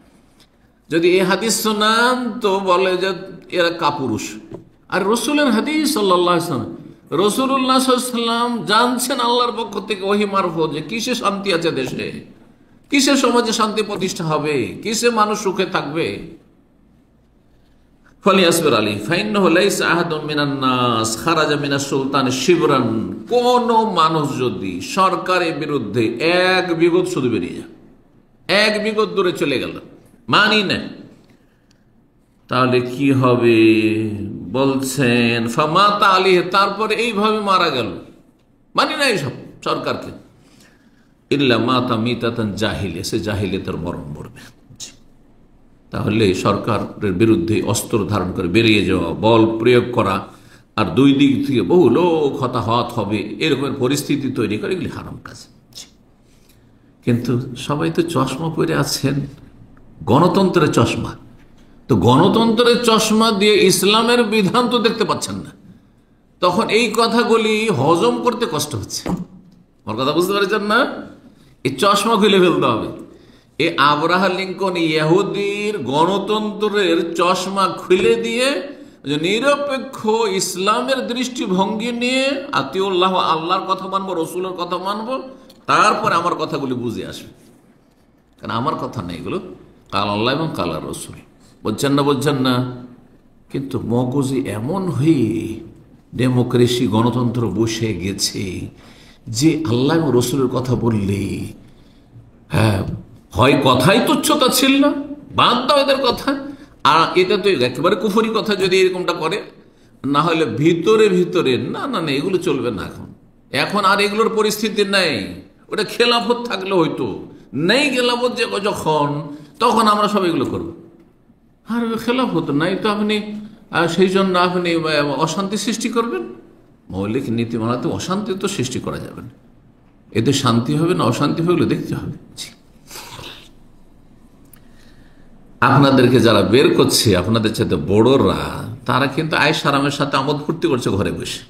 যদি এই হাদিস শোনান তো বলে যে এরা কাপুরুষ। আর রসুলের হাদিস সাল্লাল্লাহু আলাইহি ওয়াসাল্লাম, রাসূলুল্লাহ সাল্লাল্লাহু আলাইহি ওয়াসাল্লাম জানছেন আল্লাহর পক্ষ থেকে ওহী মারফত যে কিসে শান্তি আছে দেশে, কিসে সমাজে শান্তি প্রতিষ্ঠা হবে, কিসে মানুষ সুখে থাকবে। ফালিয়াসবির আলাইহি ফাইন্নাহু লাইসা আহাদুম মিনান নাস খারাজা মিনাস সুলতানি শিবরান, কোন মানুষ যদি সরকারের বিরুদ্ধে এক বিগত শুধু বেরিয়ে যায়, এক বিগত দূরে চলে গেল, মানি না, তাহলে কি হবে? বলছেন ফামাতা আলাইহি, তারপরে এইভাবে মারা গেল, মানি না এইসব সরকারকে, ইল্লা মাতা মিতাতান জাহিলিয়া, সে জাহিলিয়াতের মরণ মরবে। তাহলে সরকারের বিরুদ্ধে অস্ত্র ধারণ করে বেরিয়ে যাওয়া, বল প্রয়োগ করা, আর দুই দিক থেকে বহু লোক হতাহত হবে, এরকমের পরিস্থিতি তৈরি করে, এগুলি হারাম কাজ। কিন্তু সবাই তো চশমা পরে আছেন, গণতন্ত্রের চশমা, তো গণতন্ত্রের চশমা দিয়ে ইসলামের বিধান তো দেখতে পাচ্ছেন না, তখন এই কথাগুলি হজম করতে কষ্ট হচ্ছে। আমার কথা বুঝতে পারছেন না? এই চশমা খুলে ফেলতে হবে। এই আব্রাহা লিঙ্কন ইহুদির গণতন্ত্রের চশমা খুলে দিয়ে নিরপেক্ষ ইসলামের দৃষ্টিভঙ্গি নিয়ে আতিউল্লাহ, আল্লাহর কথা মানবো, রসুলের কথা মানবো, তারপরে আমার কথাগুলি বুঝে আসবে। কারণ আমার কথা নেই, এগুলো কাল আল্লাহ এবং কাল রসুল, বলছেন না, বলছেন না। কিন্তু মগজে এমন হয়ে ডেমোক্রেসি, গণতন্ত্র বসে গেছে যে আল্লাহ এবং রসুলের কথা বললে হয় কথাই তুচ্ছতা ছিল না, বাদ দাও এদের কথা, আর এটা তো একেবারে কুফরি কথা যদি এরকমটা করে, না হলে ভিতরে ভিতরে না না না এগুলো চলবে না। এখন আর এগুলোর পরিস্থিতি নেই। ওটা খেলাফত থাকলে হয়তো, নেই খেলাফত যে যখন, তখন আমরা সব এগুলো করবো। আর খেলাফত নাই তো আপনি সেই জন্য আপনি অশান্তি সৃষ্টি করবেন। মৌলিক নীতিমালাতে অশান্তি তো সৃষ্টি করা যাবে না, এতে শান্তি হবে না অশান্তি হবে দেখতে হবে। আপনাদেরকে যারা বের করছে, আপনাদের সাথে বড়রা, তারা কিন্তু আয়েশ আরামের সাথে আমোদ ফুর্তি করছে ঘরে বসে।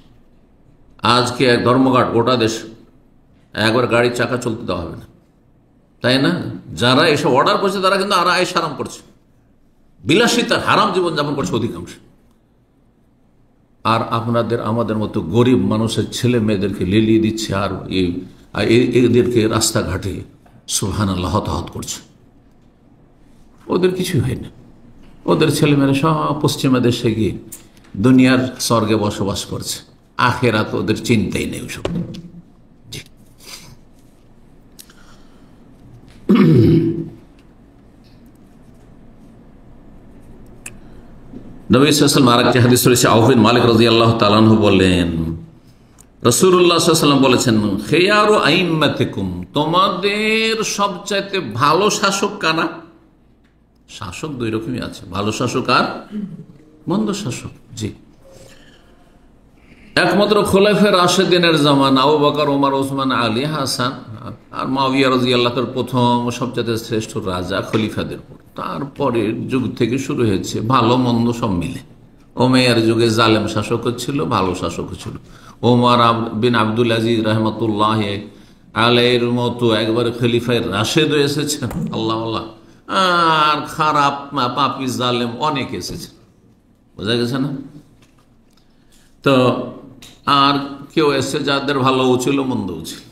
আজকে এক ধর্মঘট, গোটা দেশ একবার গাড়ির চাকা চলতে দেওয়া হবে না, তাই না? যারা এসব অর্ডার করছে তারা কিন্তু আর আয়েশ আরাম করছে, বিলাসিতার হারাম জীবনযাপন করছে অধিকাংশ। আর আপনাদের আমাদের মতো গরিব মানুষের ছেলে মেয়েদেরকে লেলিয়ে দিচ্ছে, আর এদেরকে রাস্তাঘাটে সুবহানাল্লাহ হতাহত করছে। ওদের কিছু হয় না, ওদের ছেলেমেয়েরা সব পশ্চিমা দেশে গিয়ে দুনিয়ার স্বর্গে বসবাস করছে, আখেরাত ওদের চিন্তাই নেই ওসব। নবী সাল্লাল্লাহু আলাইহি ওয়াসাল্লাম আরেকটি হাদিস রয়েছে, আউফ বিন মালিক রাদিয়াল্লাহু তাআলা আনহু বলেন, রাসূলুল্লাহ সাল্লাল্লাহু আলাইহি ওয়াসাল্লাম বলেছেন, খেয়ারু আইম্মাতিকুম, তোমাদের সবচাইতে ভালো শাসক কারা? শাসক দুই রকমই আছে, ভালো শাসক আর মন্দ শাসক। জি, একমাত্র খোলাফায়ে রাশেদিনের জামানা আবু বকর, ওমর, ওসমান, আলী, হাসান আর মুআবিয়া রাদিয়াল্লাহু তাআলার প্রথম সবচেয়ে শ্রেষ্ঠ রাজা খলিফাদের পর, তারপরের যুগ থেকে শুরু হয়েছে ভালো মন্দ সব মিলে। ওমাইয়ার যুগে জালেম শাসকও ছিল, ভালো শাসকও ছিল। ওমর বিন আব্দুল আজিজ রহমতুল্লাহ আলাইহির মতো একবারে খলিফায়ে রাশেদ এসেছেন, আল্লাহ আল্লাহ, আর খারাপ পাপী জালেম অনেক এসেছে, বোঝা গেছে না? তো আর কেউ এসে যাদের ভালোও ছিল মন্দও ছিল,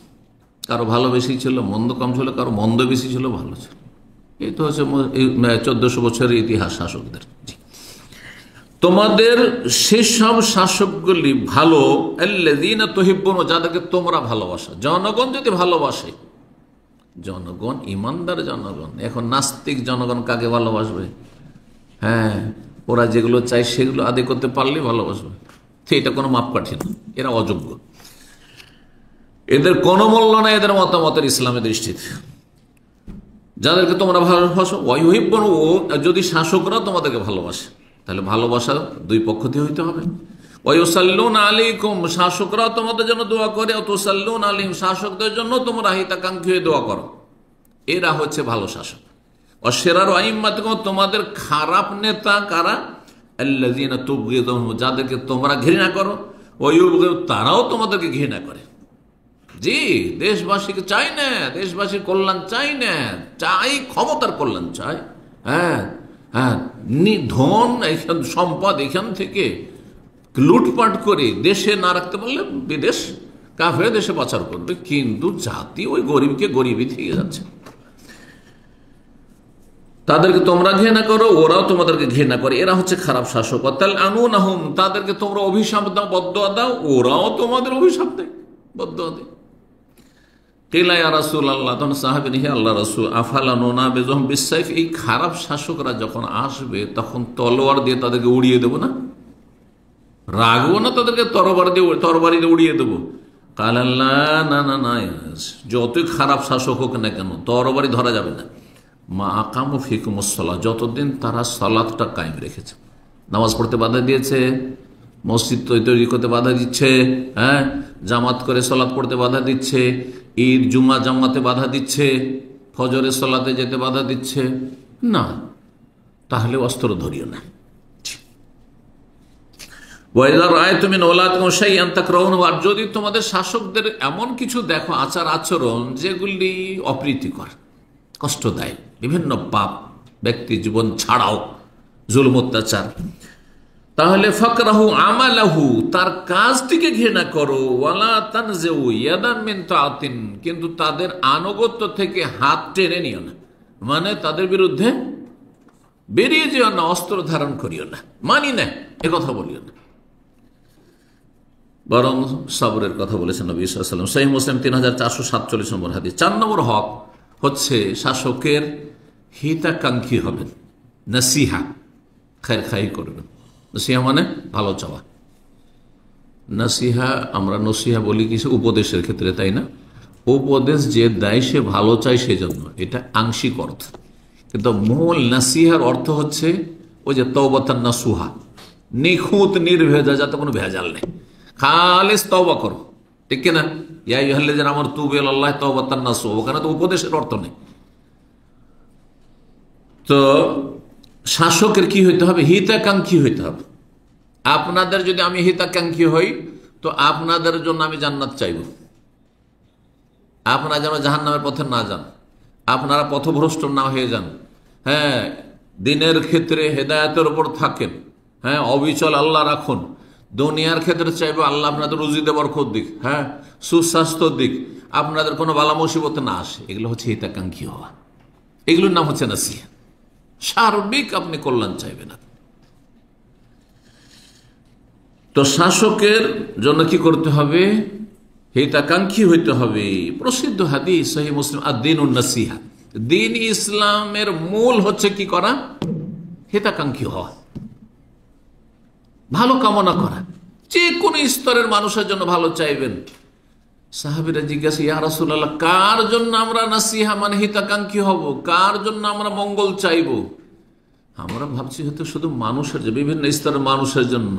কারো ভালো বেশি ছিল, মন্দ কম ছিল, কারো মন্দ বেশি ছিল, ভালো ছিল। এই তো হচ্ছে 1400 বছরের ইতিহাস শাসকদের। তোমাদের সেসব শাসকগুলি ভালো, আল্লাযীনা তুহিব্বুন, যাদেরকে তোমরা ভালোবাসো। জনগণ যদি ভালোবাসে, জনগণ ইমানদার জনগণ। এখন নাস্তিক জনগণ কাকে ভালোবাসবে? হ্যাঁ, ওরা যেগুলো চায় সেগুলো আদায় করতে পারলে ভালোবাসবে। এটা কোনো মাপকাঠি না, এরা অযোগ্য, এদের কোনো মূল্য নাই এদের মতামতের ইসলামের দৃষ্টিতে। যাদেরকে তোমরা ভালোবাসো, ওয়াইহিব্বুন, ও যদি শাসকরা তোমাদেরকে ভালোবাসে, তাহলে ভালোবাসা দুই পক্ষ থেকে হইতে হবে। ওয়ায়ুসাল্লুনা আলাইকুম, শাসকরা তোমাদের জন্য দোয়া করে, তুসাল্লুনা আলাইহিম, শাসকদের জন্য তোমরা হিতাকাঙ্ক্ষী হয়ে দোয়া করো। এরা হচ্ছে ভালো শাসক। অশরারু আইম্মাতিকুম, তোমাদের খারাপ নেতা কারা? আল্লাযীনা তুবগিদুহুম, যাদেরকে তোমরা ঘৃণা করো, ওয়ায়ুবগিদু, তারাও তোমাদেরকে ঘৃণা করে। জি, দেশবাসীকে চাই না, দেশবাসীর কল্যাণ চাই না, চাই ক্ষমতার কল্যাণ চাই। হ্যাঁ হ্যাঁ, ধন এখান সম্পদ এখান থেকে লুটপাট করে দেশে না রাখতে পারলে বিদেশ কাফের দেশে পাচার করবে, কিন্তু জাতি ওই গরিবকে গরিবই থেকে যাচ্ছে। তাদেরকে তোমরা ঘৃণা করো, ওরাও তোমাদেরকে ঘৃণা করে, এরা হচ্ছে খারাপ শাসক। তালআনুনাহুম, তাদেরকে তোমরা অভিশাপ দাও, বদদুয়া দাও, ওরাও তোমাদের অভিশাপ দেয়, বদদুয়া দেয়। কিলা ইয়া রাসূলুল্লাহ, তখন সাহাবী, হে আল্লাহর রাসূল, আফালা নুনাবিযুহুম বিসসাইফ, এই খারাপ শাসকরা যখন আসবে তখন তলোয়ার দিয়ে তাদেরকে উড়িয়ে দেবো না? রাগবো না তাদেরকে তরবারি দিয়ে উড়িয়ে দেবো? কালা লা, না না না, যতই খারাপ শাসক হোক না কেন তরবারি ধরা যাবে না। মা আকামু ফিকুমুস সালাহ, যতদিন তারা সালাতটা কায়েম রেখেছে, নামাজ পড়তে বাধা দিয়েছে, মসজিদ তৈরি করতে বাধা দিচ্ছে, হ্যাঁ, জামাত করে সালাত পড়তে বাধা দিচ্ছে, ঈদ জুমা জামাতে বাধা দিচ্ছে, ফজরের সালাতে যেতে বাধা দিচ্ছে না, তাহলে অস্ত্র ধরিও না। আর যদি তোমাদের শাসকদের এমন কিছু দেখো আচার আচরণ যেগুলি অপ্রীতিকর, কষ্ট দেয়, বিভিন্ন পাপ, ব্যক্তি জীবন ছাড়াও জুলম অত্যাচার, তাহলে ফাকরাহু আমালাহু, তার কাজ থেকে ঘৃণা করো, ওয়ালা তানজিউ ইয়াদান মিন তাআতিন, কিন্তু তাদের আনুগত্য থেকে হাত টেনে নিও না, মানে তাদের বিরুদ্ধে বেরিয়ে যেও না, অস্ত্র ধারণ করিও না, মানি না এ কথা বলিও না, বরং সবরের কথা বলেছেন নবী সাল্লাল্লাহু আলাইহি ওয়াসাল্লাম। সহিহ মুসলিম 3447 নম্বর হাদিস। 4 নম্বর হক হচ্ছে শাসকের হিতাকাঙ্ক্ষী হবেন, নসিহা, খায়ের খাই করবেন। নসিহা মানে ভালো চাওয়া। নসিহা আমরা নসিহা বলি কিছু উপদেশের ক্ষেত্রে, তাই না? উপদেশ যে দেয় সে ভালো চায় সেজন্য, এটা আংশিক অর্থ, কিন্তু মূল নসিহার অর্থ হচ্ছে ওই যে তওবাতান নাসুহা, নিখুঁত নির্ভেজা, যাতে কোনো ভেজাল নেই, খালিস তওবা করো, ঠিক কিনা? ইয়া আইয়ুহাল্লাযীনা আমানু তুবু ইলাল্লাহি তাওবাতান নাসুহা, ওখানে তো উপদেশের অর্থ নেই। তো শাসকের কি হইতে হবে? হিতাকাঙ্ক্ষী হইতে হবে। আপনাদের যদি আমি হিতাকাঙ্ক্ষী হই তো আপনাদের জন্য আমি জান্নাত চাইব, আপনারা যেন জাহান্নামের পথে না যান, আপনারা পথভ্রষ্ট না হয়ে যান, হ্যাঁ, দিনের ক্ষেত্রে হেদায়েতের উপর থাকেন, হ্যাঁ, অবিচল আল্লাহ রাখুন, দুনিয়ার ক্ষেত্রে চাইবো আল্লাহ আপনাদের রুজি বরকত দিক, হ্যাঁ, সুস্বাস্থ্য দিক, আপনাদের কোনো বালা মুসিবত না আসে। এগুলো হচ্ছে হিতাকাঙ্ক্ষী হওয়া, এগুলোর নাম হচ্ছে নসিহত। সার্বিক আপনি কল্যাণ চাইবেন। তো শাসকের জন্য কি করতে হবে? হিতাকাঙ্ক্ষী হইতে হবে। প্রসিদ্ধ হাদিস সহিহ মুসলিম, আদ-দীনুন নাসিহা, দিন ইসলামের মূল হচ্ছে কি করা? হিতাকাঙ্ক্ষী হওয়া, ভালো কামনা করা। যে কোনো স্তরের মানুষের জন্য ভালো চাইবেন। সাহাবীরা জিজ্ঞাসা, ইয়া রাসূলুল্লাহ, কার জন্য আমরা নাসিহা মানে হিতাকাঙ্ক্ষী হব, কার জন্য আমরা মঙ্গল চাইব? আমরা ভাবছি হয়তো শুধু মানুষের, বিভিন্ন স্তরের মানুষের জন্য।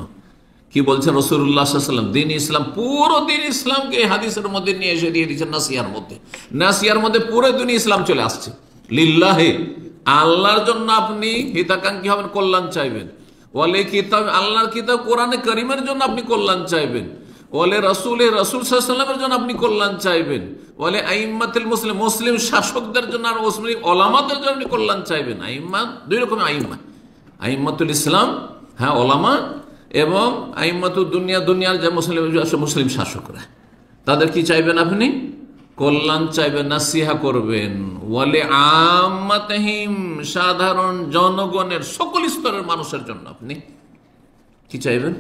কি বলছেন রাসূলুল্লাহ সাল্লাল্লাহু আলাইহি ওয়াসাল্লাম? দিন ইসলাম, পুরো দিন ইসলামকে এই হাদিসের মধ্যে নিয়ে এসে দিয়ে দিচ্ছেন নাসিহার মধ্যে। নাসিহার মধ্যে পুরো দিন ইসলাম চলে আসছে। লিল্লাহি, আল্লাহর জন্য আপনি হিতাকাঙ্ক্ষী হবেন, কল্যাণ চাইবেন। ওয়ালে কিতাব, আল্লাহর কিতাব কোরআনে কারীমের জন্য আপনি কল্যাণ চাইবেন। ওয়ালে রাসূল সাল্লাল্লাহু আলাইহি ওয়াসাল্লামের জন্য আপনি কল্যাণ চাইবেন। ওয়ালে আইম্মাতুল মুসলিম, মুসলিম শাসকদের জন্য আর মুসলিম ওলামাদের জন্য আপনি কল্যাণ চাইবেন। আইম্মা দুই রকমের আইম্মা, আইম্মাতুল ইসলাম, হ্যাঁ ওলামা, এবং আইম্মাতুদ দুনিয়া, দুনিয়ার যে মুসলিম শাসকরা, তাদের কি চাইবেন আপনি? কল্যাণ চাইবেন, নাসিহা করবেন। ওয়ালে আম্মাতিহিম, সাধারণ জনগণের সকল স্তরের মানুষের জন্য আপনি কি চাইবেন?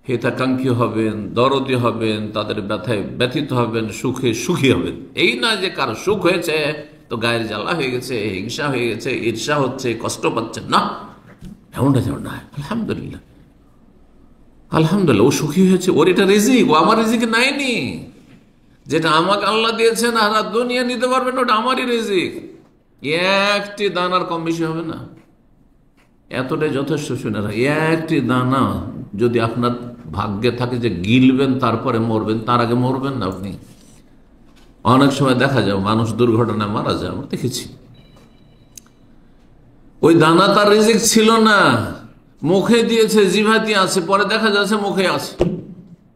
হিতাকাঙ্ক্ষী হবেন, দরদি হবেন, তাদের ব্যথায় ব্যথিত হবেন, সুখে সুখী হবেন। এই না যে কারো সুখ হয়েছে তো গায়ের জ্বালা হয়ে গেছে, হিংসা হয়ে গেছে, ঈর্ষা হচ্ছে, কষ্ট পাচ্ছেন, না, এমনটা যেমন না। আলহামদুলিল্লাহ, আলহামদুলিল্লাহ, ও সুখী হয়েছে, ওর এটা রিজিক, ও আমার রিজিক নাইনি। যেটা আমাকে আল্লাহ দিয়েছেন আর দুনিয়া নিতে পারবেন, ওটা আমারই রিজিক। একটি দানার কম বেশি হবে না, এতটাই যথেষ্ট। শুনে না, একটি দানা যদি আপনার ভাগ্যে থাকে যে গিলবেন তারপরে মরবেন, তার আগে মরবেন না আপনি। অনেক সময় দেখা যায় মানুষ দুর্ঘটনায় মারা যায়, আমরা দেখেছি। ওই দানা তার রিজিক ছিল না, মুখে দিয়েছে, জিভাতি আছে, পরে দেখা যাচ্ছে মুখে আছে,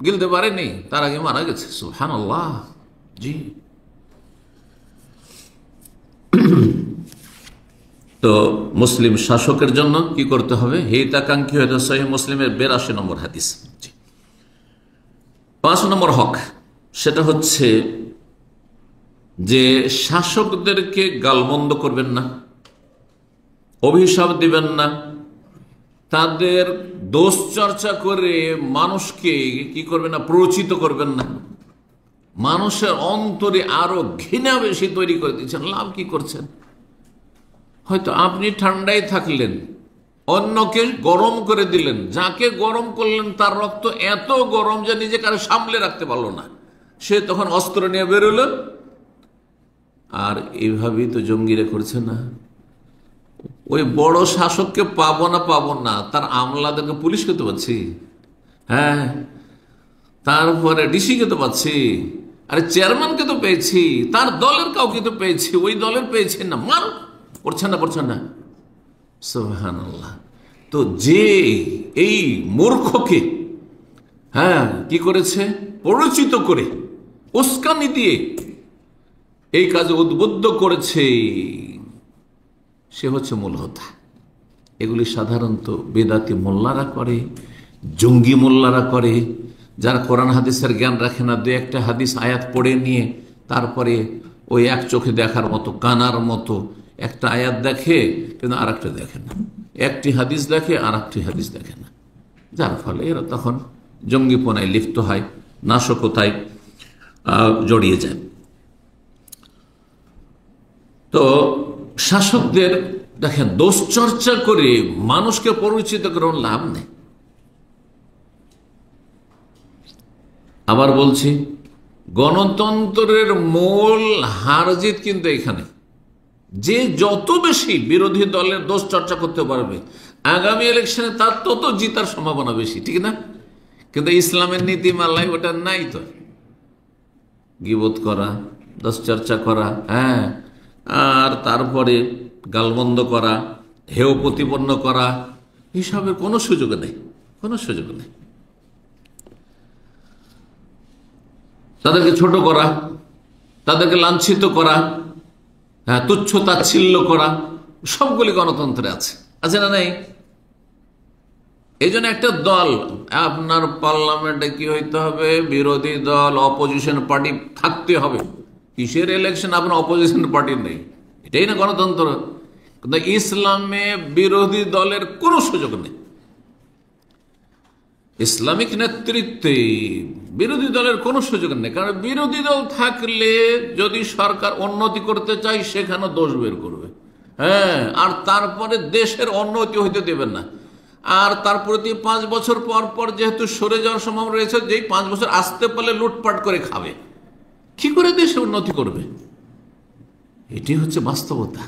গিলতে পারেনি, তার আগে মারা গেছে। সুবহানাল্লাহ। জি, তো মুসলিম শাসকের জন্য কি করতে হবে? হিতাকাঙ্ক্ষী হতে। সহিহ মুসলিমের 82 নম্বর হাদিস। 5 নম্বর হক, সেটা হচ্ছে যে শাসকদেরকে গালমন্দ করবেন না, অভিশাপ দিবেন না, তাদের দোষ চর্চা করে মানুষকে কি করবেন না, প্ররোচিত করবেন না। মানুষের অন্তরে আরো ঘৃণা বেশি তৈরি করে দিচ্ছেন, লাভ কি করছেন? হয়তো আপনি ঠান্ডায় থাকলেন, অন্যকে গরম করে দিলেন, যাকে গরম করলেন তার রক্ত এত গরম যে নিজেকে আর সামলে রাখতে পারলো না, সে তখন অস্ত্র নিয়ে বেরোলো। আর এইভাবেই তো জঙ্গিরা করছে না? ওই বড় শাসককে পাবো না, তার আমলাদেরকে, পুলিশকে তো পাচ্ছি, হ্যাঁ, তারপরে ডিসিকে তো পাচ্ছি, আরে চেয়ারম্যানকে তো পেয়েছি, তার দলের কাউকে তো পেয়েছি, ওই দলের পেয়েছি না, মার, পড়ছেন না। সুবহানাল্লাহ। তো যে এই মূর্খকে, হ্যাঁ, কি করেছে? পরিচিত করে, উস্কানি দিয়ে এই কাজে উদ্বুদ্ধ করেছে, সে হচ্ছে মূল হোতা। এগুলি সাধারণত বেদাতি মোল্লারা করে, জঙ্গি মোল্লারা করে, যারা কোরআন হাদিসের জ্ঞান রাখে না, দু একটা হাদিস আয়াত পড়ে নিয়ে তারপরে ওই এক চোখে দেখার মতো, কানার মতো একটা আয়াত দেখে কিন্তু আর একটা দেখে না, একটি হাদিস দেখে আর একটি হাদিস দেখে না, যার ফলে এরা তখন জঙ্গিপনায় লিপ্ত হয়, নাশকতায় জড়িয়ে যায়। তো শাসকদের দেখেন দোষ চর্চা করে মানুষকে পরিচিত করে লাভ নেই। আবার বলছি, গণতন্ত্রের মূল হারজিত কিন্তু এখানে, যে যত বেশি বিরোধী দলের দোষ চর্চা করতে পারবে আগামী ইলেকশনে তার তত জিতার সম্ভাবনা বেশি, ঠিক না? কিন্তু ইসলামের নীতিমালায় ওটা নাই তো। গীবত করা, দোষ চর্চা করা, হ্যাঁ, আর তারপরে গালমন্দ করা, হেয় প্রতিপন্ন করা, এসবের কোনো সুযোগ নেই, কোনো সুযোগ নেই। তাদেরকে ছোট করা, তাদেরকে লাঞ্ছিত করা, হ্যাঁ, তুচ্ছ তাচ্ছিল্য করা, সবগুলি গণতন্ত্রে আছে না নেই? এই জন্য একটা দল, আপনার পার্লামেন্টে কি হইতে হবে? বিরোধী দল, অপোজিশন পার্টি থাকতে হবে। কিসের ইলেকশন আপনার অপোজিশন পার্টি নেই? এটাই না গণতন্ত্র। কিন্তু ইসলামে বিরোধী দলের কোনো সুযোগ নেই। ইসলামিক নেতৃত্বে বিরোধী দলের কোনো সুযোগ নেই, কারণ বিরোধী দল থাকলে যদি সরকার উন্নতি করতে চায় সেখানে দোষ বের করবে, হ্যাঁ, আর তারপরে দেশের উন্নতি হইতে দেবেন না। আর তার প্রতি 5 বছর পর পর যেহেতু সরে যাওয়ার সম্ভাবনা রয়েছে, যেই 5 বছর আসতে পারলে লুটপাট করে খাবে, কি করে দেশে উন্নতি করবে? এটি হচ্ছে বাস্তবতা।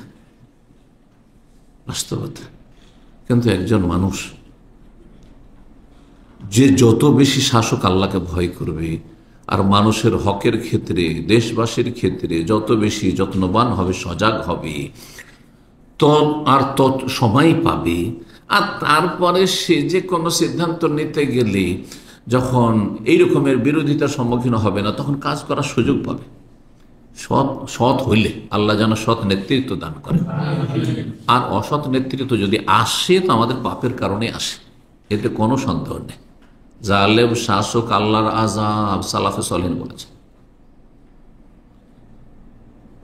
বাস্তবতা। কিন্তু একজন মানুষ যে যত বেশি শাসক আল্লাহকে ভয় করবে আর মানুষের হকের ক্ষেত্রে, দেশবাসীর ক্ষেত্রে যত বেশি যত্নবান হবে, সজাগ হবে, তত সময় পাবে। আর তারপরে সে যে কোনো সিদ্ধান্ত নিতে গেলে যখন এই রকমের বিরোধিতার সম্মুখীন হবে না, তখন কাজ করার সুযোগ পাবে। সৎ হইলে আল্লাহ যেন সৎ নেতৃত্ব দান করে। আর অসৎ নেতৃত্ব যদি আসে তো আমাদের পাপের কারণে আসে, এতে কোনো সন্দেহ নেই। জালেম শাসক আল্লাহর আযাব, সালাফে সালেহীন বলেছে।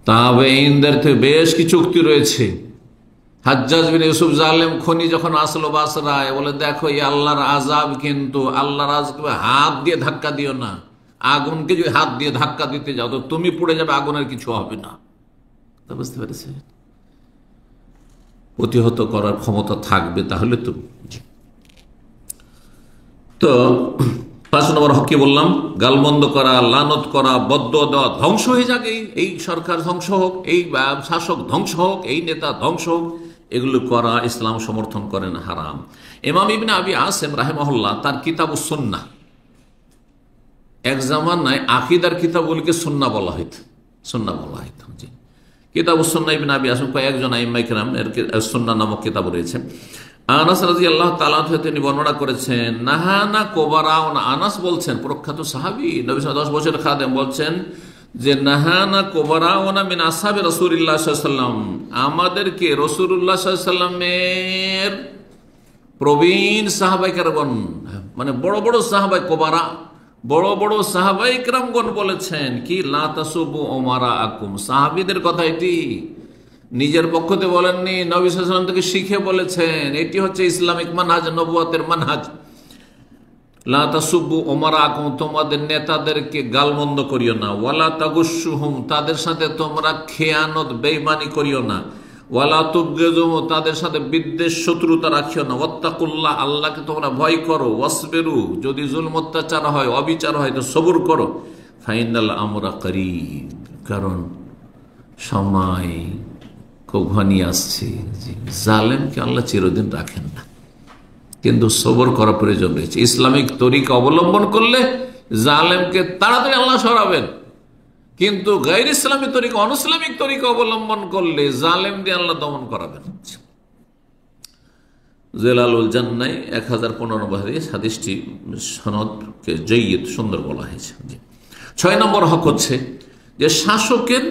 তাবেঈনদের থেকে বেশ কিছু উক্তি রয়েছে। হাজ্জাজ বিন ইউসুফ জালেম খনি যখন আসলো বাসরায়, বলে দেখো এই আল্লাহর আযাব, কিন্তু আল্লাহর আযাবকে হাত দিয়ে ধাক্কা দিও না। আগুনকে যদি হাত দিয়ে ধাক্কা দিতে যাও তো তুমি পড়ে যাবে, আগুনের কিছু হবে না। বুঝতে পেরেছে? প্রতিহত করার ক্ষমতা থাকবে তাহলে তো। তো 5 নম্বর হক কি বললাম? গালমন্দ করা, লানত করা, বদদুয়া দেওয়া, ধ্বংস হয়ে যাক, এই সরকার ধ্বংস হোক, এই শাসক ধ্বংস হোক, এই নেতা ধ্বংস হোক, এগুলো করা ইসলাম সমর্থন করে না, হারাম। ইমাম ইবনে আবি আসিম রাহিমাহুল্লাহ তার কিতাবুস সুন্নাহ, এক জামানায় আকীদার কিতাবগুলিকে সুন্নাহ বলা হইত, সুন্নাহ বলা হইত। জি, কিতাবুস সুন্নাহ ইবনে আবি আসিম কয়েকজন আইম্মায়ে কেরাম এর সুন্নাহ নামক কিতাব রয়েছে। আনাস রাদিয়াল্লাহু তাআলা থেকে তিনি বর্ণনা করেছেন, নাহানা কোবারাউন, আনাস বলছেন, প্রখ্যাত সাহাবী, নবী 10 বছরের খাদেম, বলছেন যে নাহানা কোবারাউনা মিন আসহাবি রাসূলিল্লাহ সাল্লাল্লাহু আলাইহি ওয়াসাল্লাম, আমাদেরকে রাসূলুল্লাহ সাল্লাল্লাহু আলাইহি ওয়াসাল্লামের প্রবীণ সাহাবায়ে কেরামগণ, মানে বড় বড় সাহাবায়ে কোবারা, বড় বড় সাহাবায়ে কেরামগণ বলেছেন কি, লা তাসুবু উমারাআকুম, সাহাবীদের কথা এটি, নিজের পক্ষতে বলেননি, নবী সাল্লাল্লাহু আলাইহি ওয়াসাল্লাম থেকে শিখে বলেছেন। এটি হচ্ছে ইসলামিক মানহাজ, নবুয়তের মানহাজ। লা তাসুব্বু উমারাকুম, তোমাদের নেতাদেরকে গালমন্দ করিও না। ওয়ালা তাগুসুহুম, তাদের সাথে তোমরা খেয়ানত বেঈমানি করিও না। ওয়ালা তুবগিযুহুম, তাদের সাথে বিদ্বেষ শত্রুতা রাখিও না। ওয়াত্তাকুল্লাহ, আল্লাহকে তোমরা ভয় করো। ওয়াসবিরু, যদি জুলম অত্যাচার হয়, অবিচার হয় তো সবর করো। ফাইনাল আমরা করিব, কারণ সময় খুব ঘনিয়ে আসছে। জালেমকে আল্লাহ চিরদিন রাখেন না, কিন্তু সবর করা প্রয়োজন রয়েছে। ইসলামিক তরিকা অবলম্বন করলে জালেমকে তাড়াতাড়ি আল্লাহ সরাবেন, কিন্তু গায়র ইসলামী তরিকা, অনইসলামিক তরিকা অবলম্বন করলে জালেম দিয়ে আল্লাহ দমন করাবেন। জেলালুল জান্নাহ 1015 হাদিসটি সনদকে জয়্যিদ, সুন্দর বলা হয়েছে। 6 নম্বর হক হচ্ছে যে শাসকের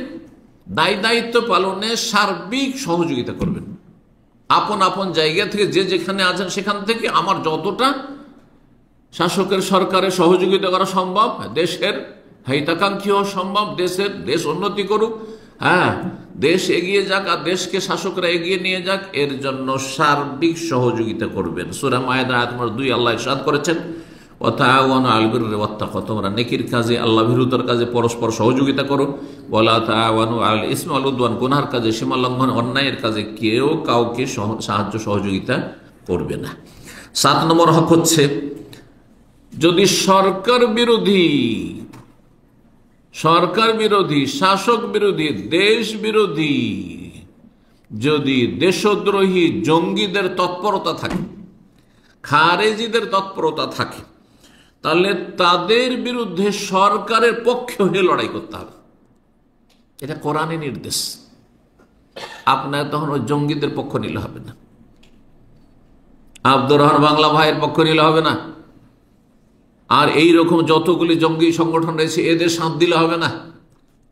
দায় দায়িত্ব পালনে সার্বিক সহযোগিতা করবেন। আপন আপন জায়গা থেকে যে যেখানে আছেন সেখান থেকে আমার যতটা শাসকের, সরকারের সহযোগিতা করা সম্ভব, দেশের হিতাকাঙ্ক্ষী হওয়া সম্ভব, দেশ উন্নতি করুক, হ্যাঁ, দেশ এগিয়ে যাক আর দেশকে শাসকরা এগিয়ে নিয়ে যাক, এর জন্য সার্বিক সহযোগিতা করবেন। সূরা মায়েদা আয়াত নম্বর 2 আল্লাহ ইরশাদ করেছেন, ওয়াতাআওয়ানু আলাল বিররি ওয়াত্তাকওয়া, তোমরা নেকির কাজে, আল্লাহ ভীরুতার কাজে পরস্পর সহযোগিতা করো। ওয়ালা তাআওয়ানু আলাল ইসমি ওয়াল উদওয়ান, গুনাহের কাজে, সীমা লঙ্ঘন, অন্যায়ের কাজে কেউ কাউকে সাহায্য সহযোগিতা করবে না। 7 নম্বর হক হচ্ছে, যদি সরকার বিরোধী, শাসক বিরোধী, দেশ বিরোধী, যদি দেশদ্রোহী জঙ্গিদের তৎপরতা থাকে, খারেজিদের তৎপরতা থাকে, তাহলে তাদের বিরুদ্ধে সরকারের পক্ষে হয়ে লড়াই করতে হবে। এটা কোরআনের নির্দেশ। আপনার তখন ওই জঙ্গিদের পক্ষ নিলে হবে না, আব্দুর রহমান বাংলা ভাইয়ের পক্ষ নিলে হবে না, আর এই রকম যতগুলি জঙ্গি সংগঠন রয়েছে এদের সাথ দিলে হবে না।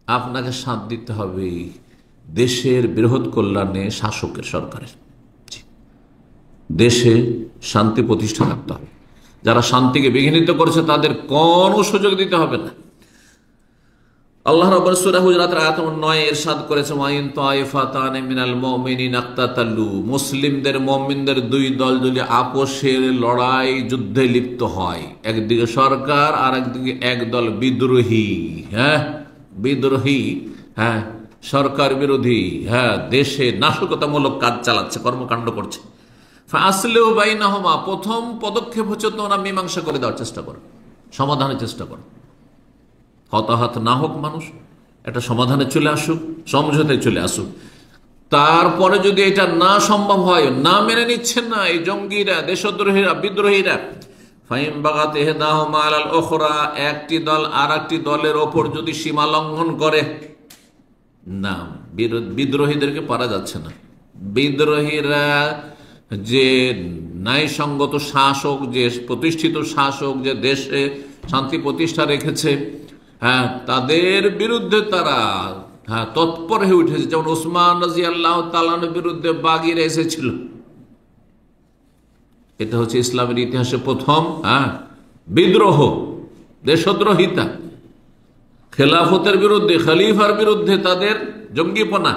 আপনাকে সাথ দিতে হবে দেশের বৃহৎ কল্যাণে শাসকের, সরকারের। দেশে শান্তি প্রতিষ্ঠা করতে হবে। যারা শান্তিকে বিঘ্নিত করেছে তাদের কোনো সুযোগ দিতে হবে না। আল্লাহ রাব্বুল সূরা হুজুরাতের আয়াত নম্বর 9 ইরশাদ করেছে, ওয়াইন তাইফাতান মিনাল মুমিনিনা ইকতাতালু, মুসলিমদের, মুমিনদের 2 দল যদি আপোষের লড়াই, যুদ্ধে লিপ্ত হয়, একদিকে সরকার আর একদিকে একদল বিদ্রোহী, বিদ্রোহী, সরকার বিরোধী, দেশে নাশকতামূলক কাজ চালাচ্ছে, কর্মকাণ্ড করছে, ফাসলিহু বাইনাহুমা, প্রথম পদক্ষেপ হচ্ছে তোমরা মীমাংসা করে দেওয়ার চেষ্টা করো, সমাধানের চেষ্টা করো। হতাহত না হোক মানুষ, একটা সমাধানে চলে আসুক, সমঝোতায় চলে আসুক। তারপরে যদি এটা না সম্ভব হয়, না মেনে নিচ্ছেন না এই জঙ্গিরা, দেশদ্রোহীরা, বিদ্রোহীরা, ফাইম বাগাত ইহদাহুমা আলাল উখরা, একটি দল আর একটি দলের ওপর যদি সীমা লঙ্ঘন করে, না, বিদ্রোহীদেরকে পারা যাচ্ছে না। বিদ্রোহীরা যে ন্যায়সঙ্গত শাসক, যে প্রতিষ্ঠিত শাসক, যে দেশে শান্তি প্রতিষ্ঠা রেখেছে, হ্যাঁ, তাদের বিরুদ্ধে তারা তৎপর হয়ে উঠেছে। যেমন উসমান রাদিয়াল্লাহু তাআলার বিরুদ্ধে বাগিরা এসেছিল। এটা হচ্ছে ইসলামের ইতিহাসে প্রথম বিদ্রোহ, দেশদ্রোহিতা। খেলাফতের বিরুদ্ধে, খলিফার বিরুদ্ধে তাদের জঙ্গিপনা।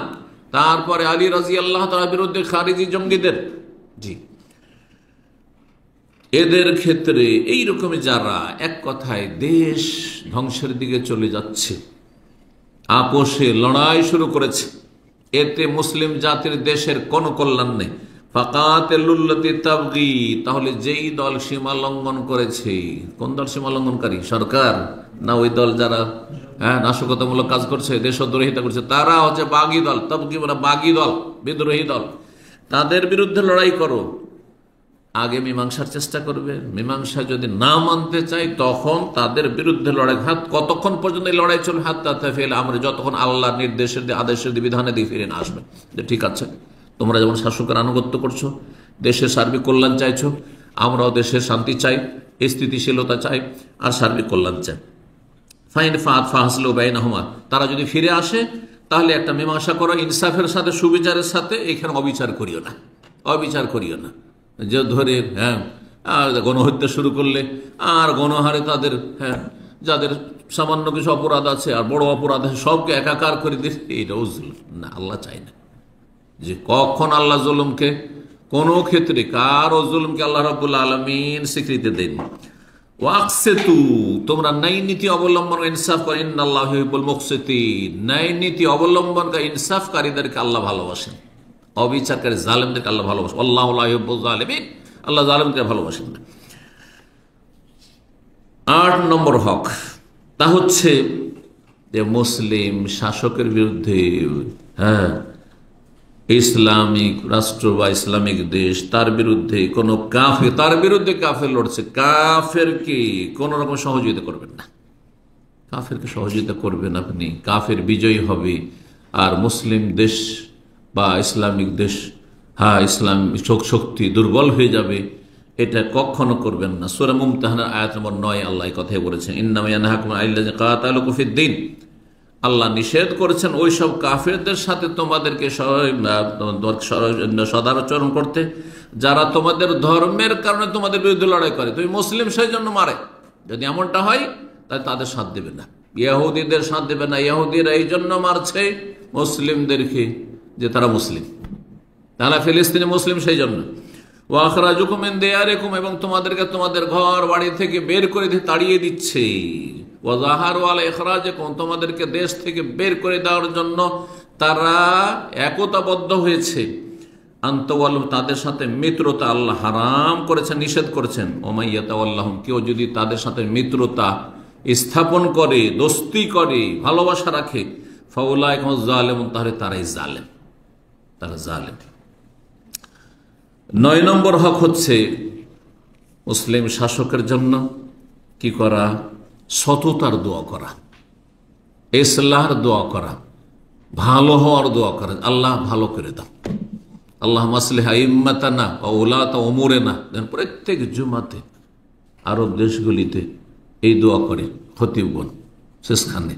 তারপরে আলী রাদিয়াল্লাহু তাআলার বিরুদ্ধে খারিজি জঙ্গিদের। জি, এদের ক্ষেত্রে এইরকমই যারা এক কথায় দেশ ধ্বংসের দিকে চলে যাচ্ছে, আপোষে লড়াই শুরু করেছে, এতে মুসলিম জাতির দেশের কোনো কল্যাণ নেই। ফাকাতিলুল্লাতী তাবগী, তাহলে যেই দল সীমা লঙ্ঘন করেছে, কোন দল সীমা লঙ্ঘনকারী? সরকার না ওই দল যারা নাশকতামূলক কাজ করছে, দেশদ্রোহিতা করছে, তারা হচ্ছে বাগী দল। তাবগী মানে বাগী দল, বিদ্রোহী দল। তাদের বিরুদ্ধে লড়াই করো। আগে মীমাংসার চেষ্টা করবে। মীমাংসা যদি না মানতে চাই, তখন তাদের বিরুদ্ধে লড়াই। কতক্ষণ পর্যন্ত এই লড়াই চলবে? হাত্তা তাফিল আমরা, যতক্ষণ আল্লাহর নির্দেশের আদেশের বিধানে দিয়ে ফিরে না আসবে যে ঠিক আছে, তোমরা যেমন শাসকের আনুগত্য করছো, দেশের সার্বিক কল্যাণ চাইছো, আমরাও দেশের শান্তি চাই, স্থিতিশীলতা চাই, আর সার্বিক কল্যাণ চাই। ফাইন ফাত ফাহাসলু বাইনাহুমা, তারা যদি ফিরে আসে তাহলে একটা মীমাংসা করো ইনসাফের সাথে, সুবিচারের সাথে। এখানে অবিচার করিও না, অবিচার করিও না। যে ধরে গণহত্যা শুরু করলে আর গণহারে তাদের যাদের সামান্য কিছু অপরাধ আছে আর বড় অপরাধ আছে সবকে একাকার করে দিচ্ছে, এটাও জুলুম না। আল্লাহ চায় না যে কখন আল্লাহ জুলুমকে, কোনো ক্ষেত্রে কারো জুলুমকে আল্লাহ রাব্বুল আলামিন স্বীকৃতি দেন। ওয়াকসিতু, তোমরা ন্যায় নীতি অবলম্বন, ইনসাফ করো। ইন্নাল্লাহা ইউহিব্বুল মুকসিতিন, ন্যায় নীতি অবলম্বনকারী, ইনসাফকারীদেরকে আল্লাহ ভালোবাসেন। অবিচারকারী জালেমদেরকে আল্লাহ ভালোবাসেন। আল্লাহু লা ইউহিব্বুল জালিমিন, আল্লাহ জালেমকে ভালোবাসেন না। ৮ নম্বর হক, তা হচ্ছে যে মুসলিম শাসকের বিরুদ্ধে, ইসলামিক রাষ্ট্র বা ইসলামিক দেশ, তার বিরুদ্ধে কোনো কাফের, তার বিরুদ্ধে কাফের লড়ছে, কাফেরকে কোন রকম সহযোগিতা করবেন না। কাফেরকে সহযোগিতা করবেন আপনি, কাফের বিজয়ী হবে। আর মুসলিম দেশ বা ইসলামিক দেশ, ইসলামিক শক্তি দুর্বল হয়ে যাবে, এটা কখনো করবেন না। সূরা মুমতাহানার আয়াত নম্বর ৯ আল্লাহ এই কথাই বলেছেন, ইন্নামা ইয়ানহাকুম আনিল্লাযিনা কাতালুকুম ফিদ-দীন। আল্লাহ নিষেধ করেছেন ওই সব কাফেরদের সাথে তোমাদেরকে সদাচরণ করতে, যারা তোমাদের ধর্মের কারণে তোমাদের বিরুদ্ধে লড়াই করে। তুমি মুসলিম সেই জন্য মারে, যদি এমনটা হয় তাহলে তাদের সাথ দেবে না, ইহুদিদের সাথ দেবে না। ইহুদিরা এই জন্য মারছে মুসলিমদেরকে যে তারা মুসলিম, তারা ফিলিস্তিনি মুসলিম সেই জন্য। ওয়াখরাজুকুম মিন দিয়ারিকুম, এবং তোমাদেরকে তোমাদের ঘর বাড়ি থেকে বের করে তাড়িয়ে দিচ্ছে। ওয়াজাহারু আলা ইখরাজিকুম, তোমাদেরকে দেশ থেকে বের করে দেওয়ার জন্য তারা একতাবদ্ধ হয়েছে। আনতাওয়াল্লাহু, তাদের সাথে মিত্রতা আল্লাহ হারাম করেছেন, নিষেধ করেছেন। ওমাইয়াতাওয়াল্লাহুম, কেউ যদি তাদের সাথে মিত্রতা স্থাপন করে, দোস্তি করে, ভালোবাসা রাখে, ফাউলাইকা হুমুজ জালিমুন, তাহলে তারাই জালেম, তারা জালেম। ৯ নম্বর হক হচ্ছে মুসলিম শাসকের জন্য কি করা? সততার দোয়া করা, ইসলাহর দোয়া করা, ভালো হওয়ার দোয়া করা। আল্লাহ ভালো করে দাও, আল্লাহ মাসলিহ আইম্মাতানা ওয়া উলাতা উমুরিনা। প্রত্যেক জুমাতে আরব দেশগুলিতে এই দোয়া করে খতিবগণ শেষখানে,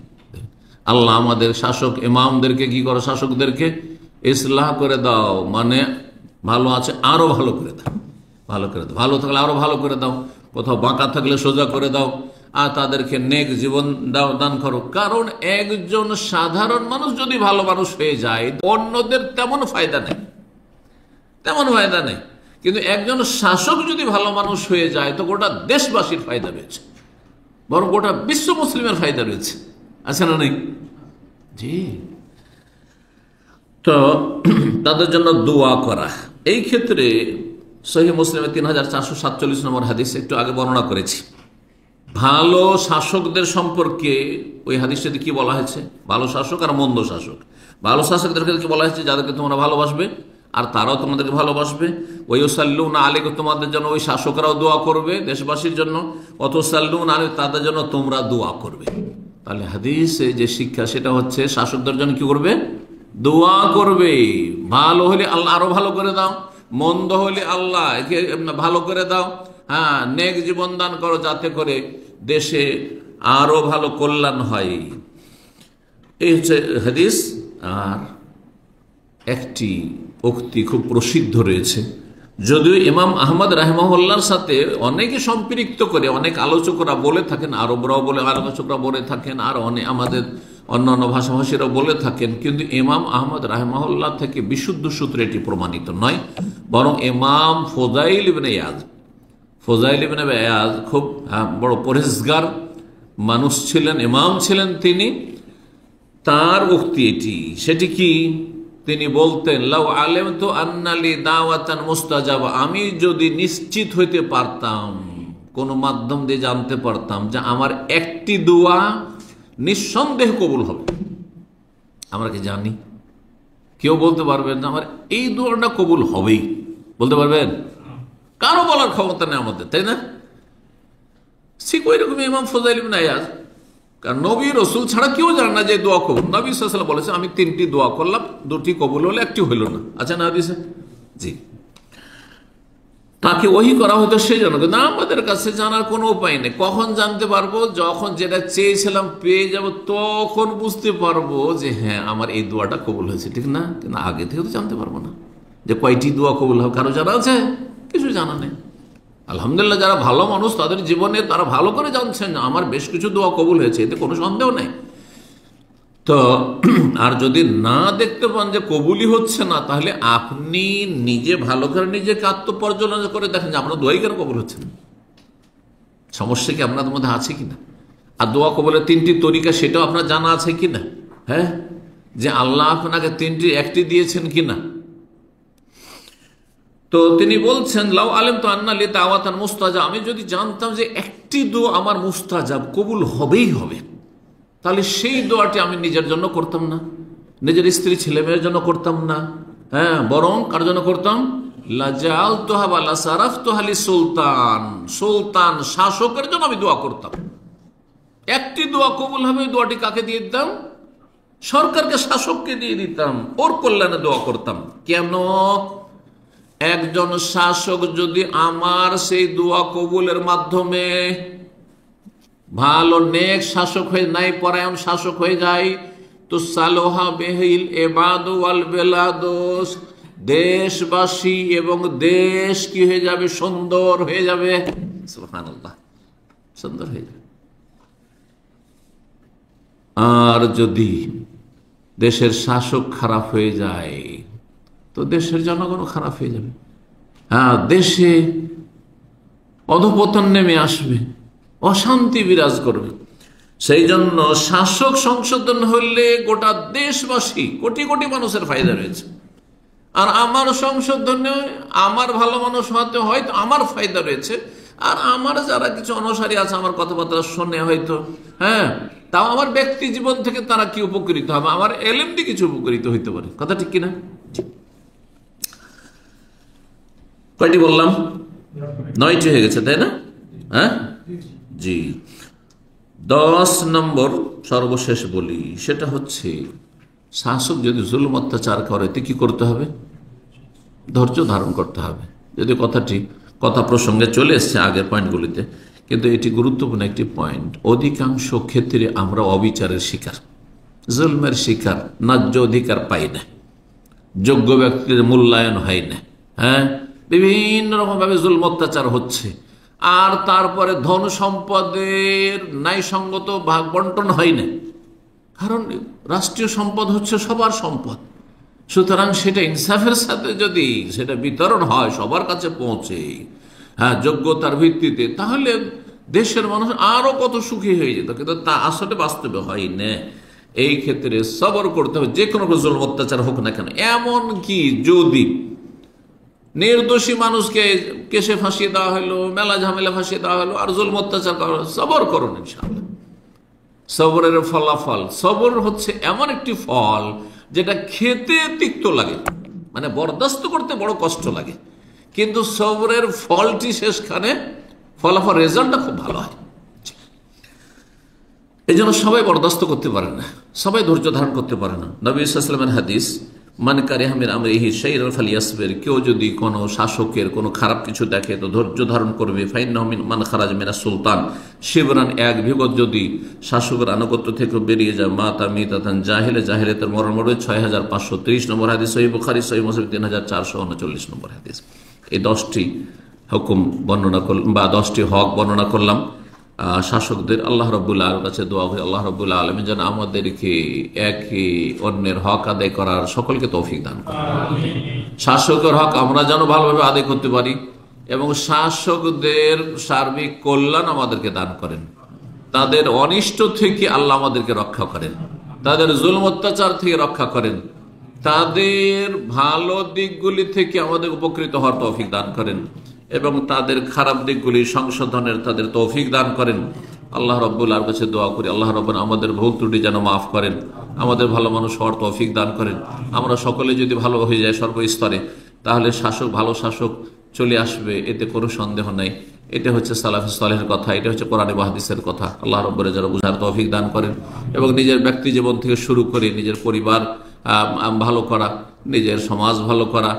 আল্লাহ আমাদের শাসক ইমামদেরকে কি করো, শাসকদেরকে ইসলাহ করে দাও, মানে ভালো আছে আরো ভালো করে দাও, ভালো করে দাও, ভালো থাকলে আরো ভালো করে দাও, কোথাও বাঁকা থাকলে সোজা করে দাও, আর তাদেরকে নেক জীবন দান করো। কারণ একজন সাধারণ মানুষ যদি ভালো মানুষ হয়ে যায়, অন্যদের তেমন ফায়দা নেই, তেমন ফায়দা নেই। কিন্তু একজন শাসক যদি ভালো মানুষ হয়ে যায়, তো গোটা দেশবাসীর ফায়দা রয়েছে, বরং গোটা বিশ্ব মুসলিমের ফায়দা রয়েছে, আছে না নেই? জি। তো তাদের জন্য দোয়া করা, এই ক্ষেত্রে সহিহ মুসলিমে 3447 নম্বর হাদিস একটু আগে বর্ণনা করেছি। ভালো শাসকদের সম্পর্কে ওই হাদিসটাতে কি বলা হয়েছে? ভালো শাসক আর মন্দ শাসক। ভালো শাসকদেরকে কি বলা হয়েছে? যাদেরকে তোমরা ভালোবাসবে আর তারাও তোমাদেরকে ভালোবাসবে। ওই সাল্লুনা আলাইকুম, তোমাদের জন্য ওই শাসকরাও দোয়া করবে দেশবাসীর জন্য। অত সাল্লুনা আলাইকুম, তাদের জন্য তোমরা দোয়া করবে। তাহলে হাদিসে যে শিক্ষা সেটা হচ্ছে শাসকদের জন্য কি করবে? দোয়া করবে। ভালো হলে আল্লাহ আরো ভালো করে দাও, মন্দ হলে আল্লাহ একে ভালো করে দাও। হ্যাঁ, নেক জীবন দান করো যাতে করে দেশে আরো ভালো কল্যাণ হয়। এই হচ্ছে হাদিস। আর একটি উক্তি খুব প্রসিদ্ধ রয়েছে, যদিও ইমাম আহমদ রাহিমাহুল্লাহর সাথে অনেকে সম্পৃক্ত করে অনেক আলোচকরা বলে থাকেন, আরবরাও বলে আলোচকরা বলে থাকেন, আর অনেক আমাদের অন্যান্য ভাষাভাষীরা বলে থাকেন, কিন্তু ইমাম আহমদ রাহিমাহুল্লাহ থেকে বিশুদ্ধ সূত্রে এটি প্রমাণিত নয়। বরং ইমাম ফোজাইল ইবনে ইয়াজ খুব বড় পরহেজগার মানুষ ছিলেন, ইমাম ছিলেন তিনি। তার উক্তি এটি, সেটি কি? তিনি বলতেন, লাউ আলেমতু আন্নালি দাওয়াতান মুস্তাজাবা, আমি যদি নিশ্চিত হইতে পারতাম, কোন মাধ্যম দিয়ে জানতে পারতাম যে আমার একটি দোয়া নিঃসন্দেহে কবুল হবে। আমরা কি জানি? কেউ বলতে পারবেন না আমার এই দোয়াটা কবুল হবেই? বলতে পারবেন? কারো বলার ক্ষমতা নেই আমাদের, তাই না? ঠিক ওই রকম ইমাম ফোজাইল ইবনে ইয়াজ, কারণ নবী রসুল ছাড়া কেউ জানে না যে দোয়া কবুল। নবী সাল্লাল্লাহু আলাইহি ওয়াসাল্লাম বলেছে, আমি 3টি দোয়া করলাম, 2টি কবুল হলো, 1টি হইল না। আচ্ছা না হাদিসে? জি। তাকে ওহী করা হতো সেই জন্য, কিন্তু আমাদের কাছে জানার কোনো উপায় নেই। কখন জানতে পারবো? যখন যেটা চেয়েছিলাম পেয়ে যাব, তখন বুঝতে পারবো যে হ্যাঁ আমার এই দোয়াটা কবুল হয়েছে, ঠিক না? কিন্তু আগে থেকে তো জানতে পারবো না যে কয়টি দোয়া কবুল হবে। কারো জানা আছে? কিছু জানা নেই। আলহামদুলিল্লাহ, যারা ভালো মানুষ তাদের জীবনে তারা ভালো করে জানছেন আমার বেশ কিছু দোয়া কবুল হয়েছে, এতে কোনো সন্দেহ নেই। তো আর যদি না দেখতে পান যে কবুলই হচ্ছে না, তাহলে আপনি নিজে ভালো করে নিজেকে আত্মপর্যালোচনা করে দেখেন যে আপনার দোয়াই কেন কবুল হচ্ছে না। সমস্যা কি আপনাদের মধ্যে আছে কিনা? আর দোয়া কবুলের 3টি তরিকা সেটাও আপনার জানা আছে কিনা? হ্যাঁ, যে আল্লাহ আপনাকে 1টি দিয়েছেন কিনা। তো তিনি বলছেন, লাউ আলেম তো আন্নালি দাওয়াতান মুস্তাজাব, আমি যদি জানতাম যে একটি দোয়া আমার মুস্তাজাব কবুল হবেই হবে, তাহলে সেই দোয়াটি আমি নিজের জন্য করতাম না, নিজের স্ত্রী ছেলে মেয়ের জন্য করতাম না। হ্যাঁ, বরং কার জন্য করতাম? লাজালতুহা ওয়া লাসারাফতুহা লিসুলতান, সুলতান শাসকের জন্য আমি দোয়া করতাম। একটি দোয়া কবুল হবে, দোয়াটি কাকে দিয়ে দিতাম? সরকারকে, শাসককে দিয়ে দিতাম, ওর কল্যাণে দোয়া করতাম। কেন? একজন শাসক যদি আমার সেই দোয়া কবুলের মাধ্যমে ভালো নেক শাসক হয়ে, নাই পরায়ণ শাসক হয়ে যায়, তো সালোহা বেহিল এবাদু ওয়াল বেলাদোস, দেশবাসী এবং দেশ কি হয়ে যাবে? সুন্দর হয়ে যাবে। সুবহানাল্লাহ, সুন্দর হয়ে যাবে। আর যদি দেশের শাসক খারাপ হয়ে যায় তো দেশের জনগণও খারাপ হয়ে যাবে। হ্যাঁ, দেশে অধপতন নেমে আসবে, অশান্তি বিরাজ করবে। সেই জন্য শাসক সংশোধন হলে গোটা দেশবাসী, কোটি কোটি মানুষের ফায়দা রয়েছে। আর আমার সংশোধনে আমার ভালো মানুষ হতে হয়তো আমার ফায়দা রয়েছে, আর আমার যারা কিছু অনুসারী আছে আমার কথাবার্তা শুনে হয়তো, হ্যাঁ, তাও আমার ব্যক্তি জীবন থেকে তারা কি উপকৃত হবে? আমার এলেম দিয়ে কিছু উপকৃত হইতে পারে। কথা ঠিক কিনা? কয়টি বললাম? 9টি হয়ে গেছে, তাই না? হ্যাঁ, জি। 10 নম্বর সর্বশেষ বলি, সেটা হচ্ছে শাসক যদি জুলুম অত্যাচার করে তো কি করতে হবে? ধৈর্য ধারণ করতে হবে। যদি কথা প্রসঙ্গে চলে এসছে আগের পয়েন্টগুলিতে, কিন্তু এটি গুরুত্বপূর্ণ একটি পয়েন্ট। অধিকাংশ ক্ষেত্রে আমরা অবিচারের শিকার, জুলমের শিকার, ন্যায্য অধিকার পাই না, যোগ্য ব্যক্তিদের মূল্যায়ন হয় না। হ্যাঁ, বিভিন্ন রকমভাবে জুলম অত্যাচার হচ্ছে। আর তারপরে ধন সম্পদের ন্যায়সঙ্গত ভাগ বন্টন হয় না, কারণ রাষ্ট্রীয় সম্পদ হচ্ছে সবার সম্পদ। সুতরাং সেটা ইনসাফের সাথে যদি সেটা বিতরণ হয়, সবার কাছে পৌঁছে, হ্যাঁ, যোগ্যতার ভিত্তিতে, তাহলে দেশের মানুষ আরো কত সুখী হয়ে যেত। কিন্তু তা আসলে বাস্তবে হয় না। এই ক্ষেত্রে সবর করতে হবে, যে কোনো জুলম অত্যাচার হোক না কেন। এমন কি যদি নির্দোষী মানুষকে কেসে ফাঁসিয়ে দেওয়া হলো, মেলা ঝামেলা ফাঁসিয়ে দেওয়া হলো, আর জুলম অত্যাচার করা হলো। সবর করুন ইনশাআল্লাহ। সবরের ফলাফল, সবর হচ্ছে এমন একটি ফল যেটা খেতে তিক্ত লাগে, মানে বরদাস্ত করতে বড় কষ্ট লাগে, কিন্তু সবরের ফলটি শেষখানে ফলাফল, রেজাল্টটা খুব ভালো হয়। এই জন্য সবাই বরদাস্ত করতে পারে না, সবাই ধৈর্য ধারণ করতে পারে না। নবী সাল্লাল্লাহু আলাইহি ওয়াসাল্লামের হাদিস, মান কারিহা মিন আমরিহি শাইআন ফালিয়াসবির, কেউ যদি কোনো শাসকের কোনো খারাপ কিছু দেখে তো ধৈর্য ধারণ করবে। ফাইন্নাহু মান খারাজ মিনাস সুলতান শিবরান, এক বিগত যদি শাসকের আনুগত্য থেকে বেরিয়ে যায়, মাতা মিতাতান জাহিলে, জাহিলিয়াতের মরণ মরবে। 6530 নম্বর হাদিস, সহিহ বুখারী, সহিহ মুসলিম 3439 নম্বর হাদিস। এই 10টি হুকুম বর্ণনা করলাম, বা 10টি হক বর্ণনা করলাম শাসকদের। আল্লাহ রাব্বুল আলামিনের কাছে দোয়া করি, আল্লাহ রাব্বুল আলামিন যেন আমাদেরকে একে অন্যের হক আদায় করার সকলকে তৌফিক দান করেন। শাসকের হক আমরা যেন ভালোভাবে আদায় করতে পারি, এবং শাসকদের সার্বিক কল্যাণ আমাদেরকে দান করেন। তাদের অনিষ্ট থেকে আল্লাহ আমাদেরকে রক্ষা করেন, তাদের জুলম অত্যাচার থেকে রক্ষা করেন, তাদের ভালো দিকগুলি থেকে আমাদের উপকৃত হওয়ার তৌফিক দান করেন, এবং তাদের খারাপ দিকগুলি সংশোধনের তাদের তৌফিক দান করেন। আল্লাহ রাব্বুল আলামিনের কাছে দোয়া করি, আল্লাহ রাব্বুল আমাদের ভুল ত্রুটি যেন মাফ করেন, আমাদের ভালো মানুষ হওয়ার তৌফিক দান করেন। আমরা সকলে যদি ভালো হয়ে যায় সর্বস্তরে, তাহলে ভালো শাসক চলে আসবে, এতে কোনো সন্দেহ নাই। এটা হচ্ছে সালাফে সালেহের কথা, এটা হচ্ছে কোরআন এবং হাদিসের কথা। আল্লাহ রাব্বুল যেন বুঝার তৌফিক দান করেন, এবং নিজের ব্যক্তি জীবন থেকে শুরু করে নিজের পরিবার ভালো করা, নিজের সমাজ ভালো করা,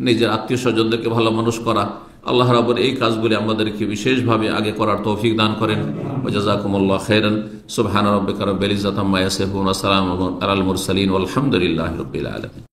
নিজের আত্মীয় স্বজনদেরকে ভালো মানুষ করা, আল্লাহ রাব্বুল এই কাজগুলি আমাদেরকে বিশেষভাবে আগে করার তৌফিক দান করেন। ওয়া জাযাকুমুল্লাহু খাইরান। সুবহানা রাব্বিকা রাব্বিল ইজ্জাতি আম্মা ইয়াসিফুন ওয়া সালামুন আলাল মুরসালিন ওয়াল হামদুলিল্লাহি রাব্বিল আলামিন।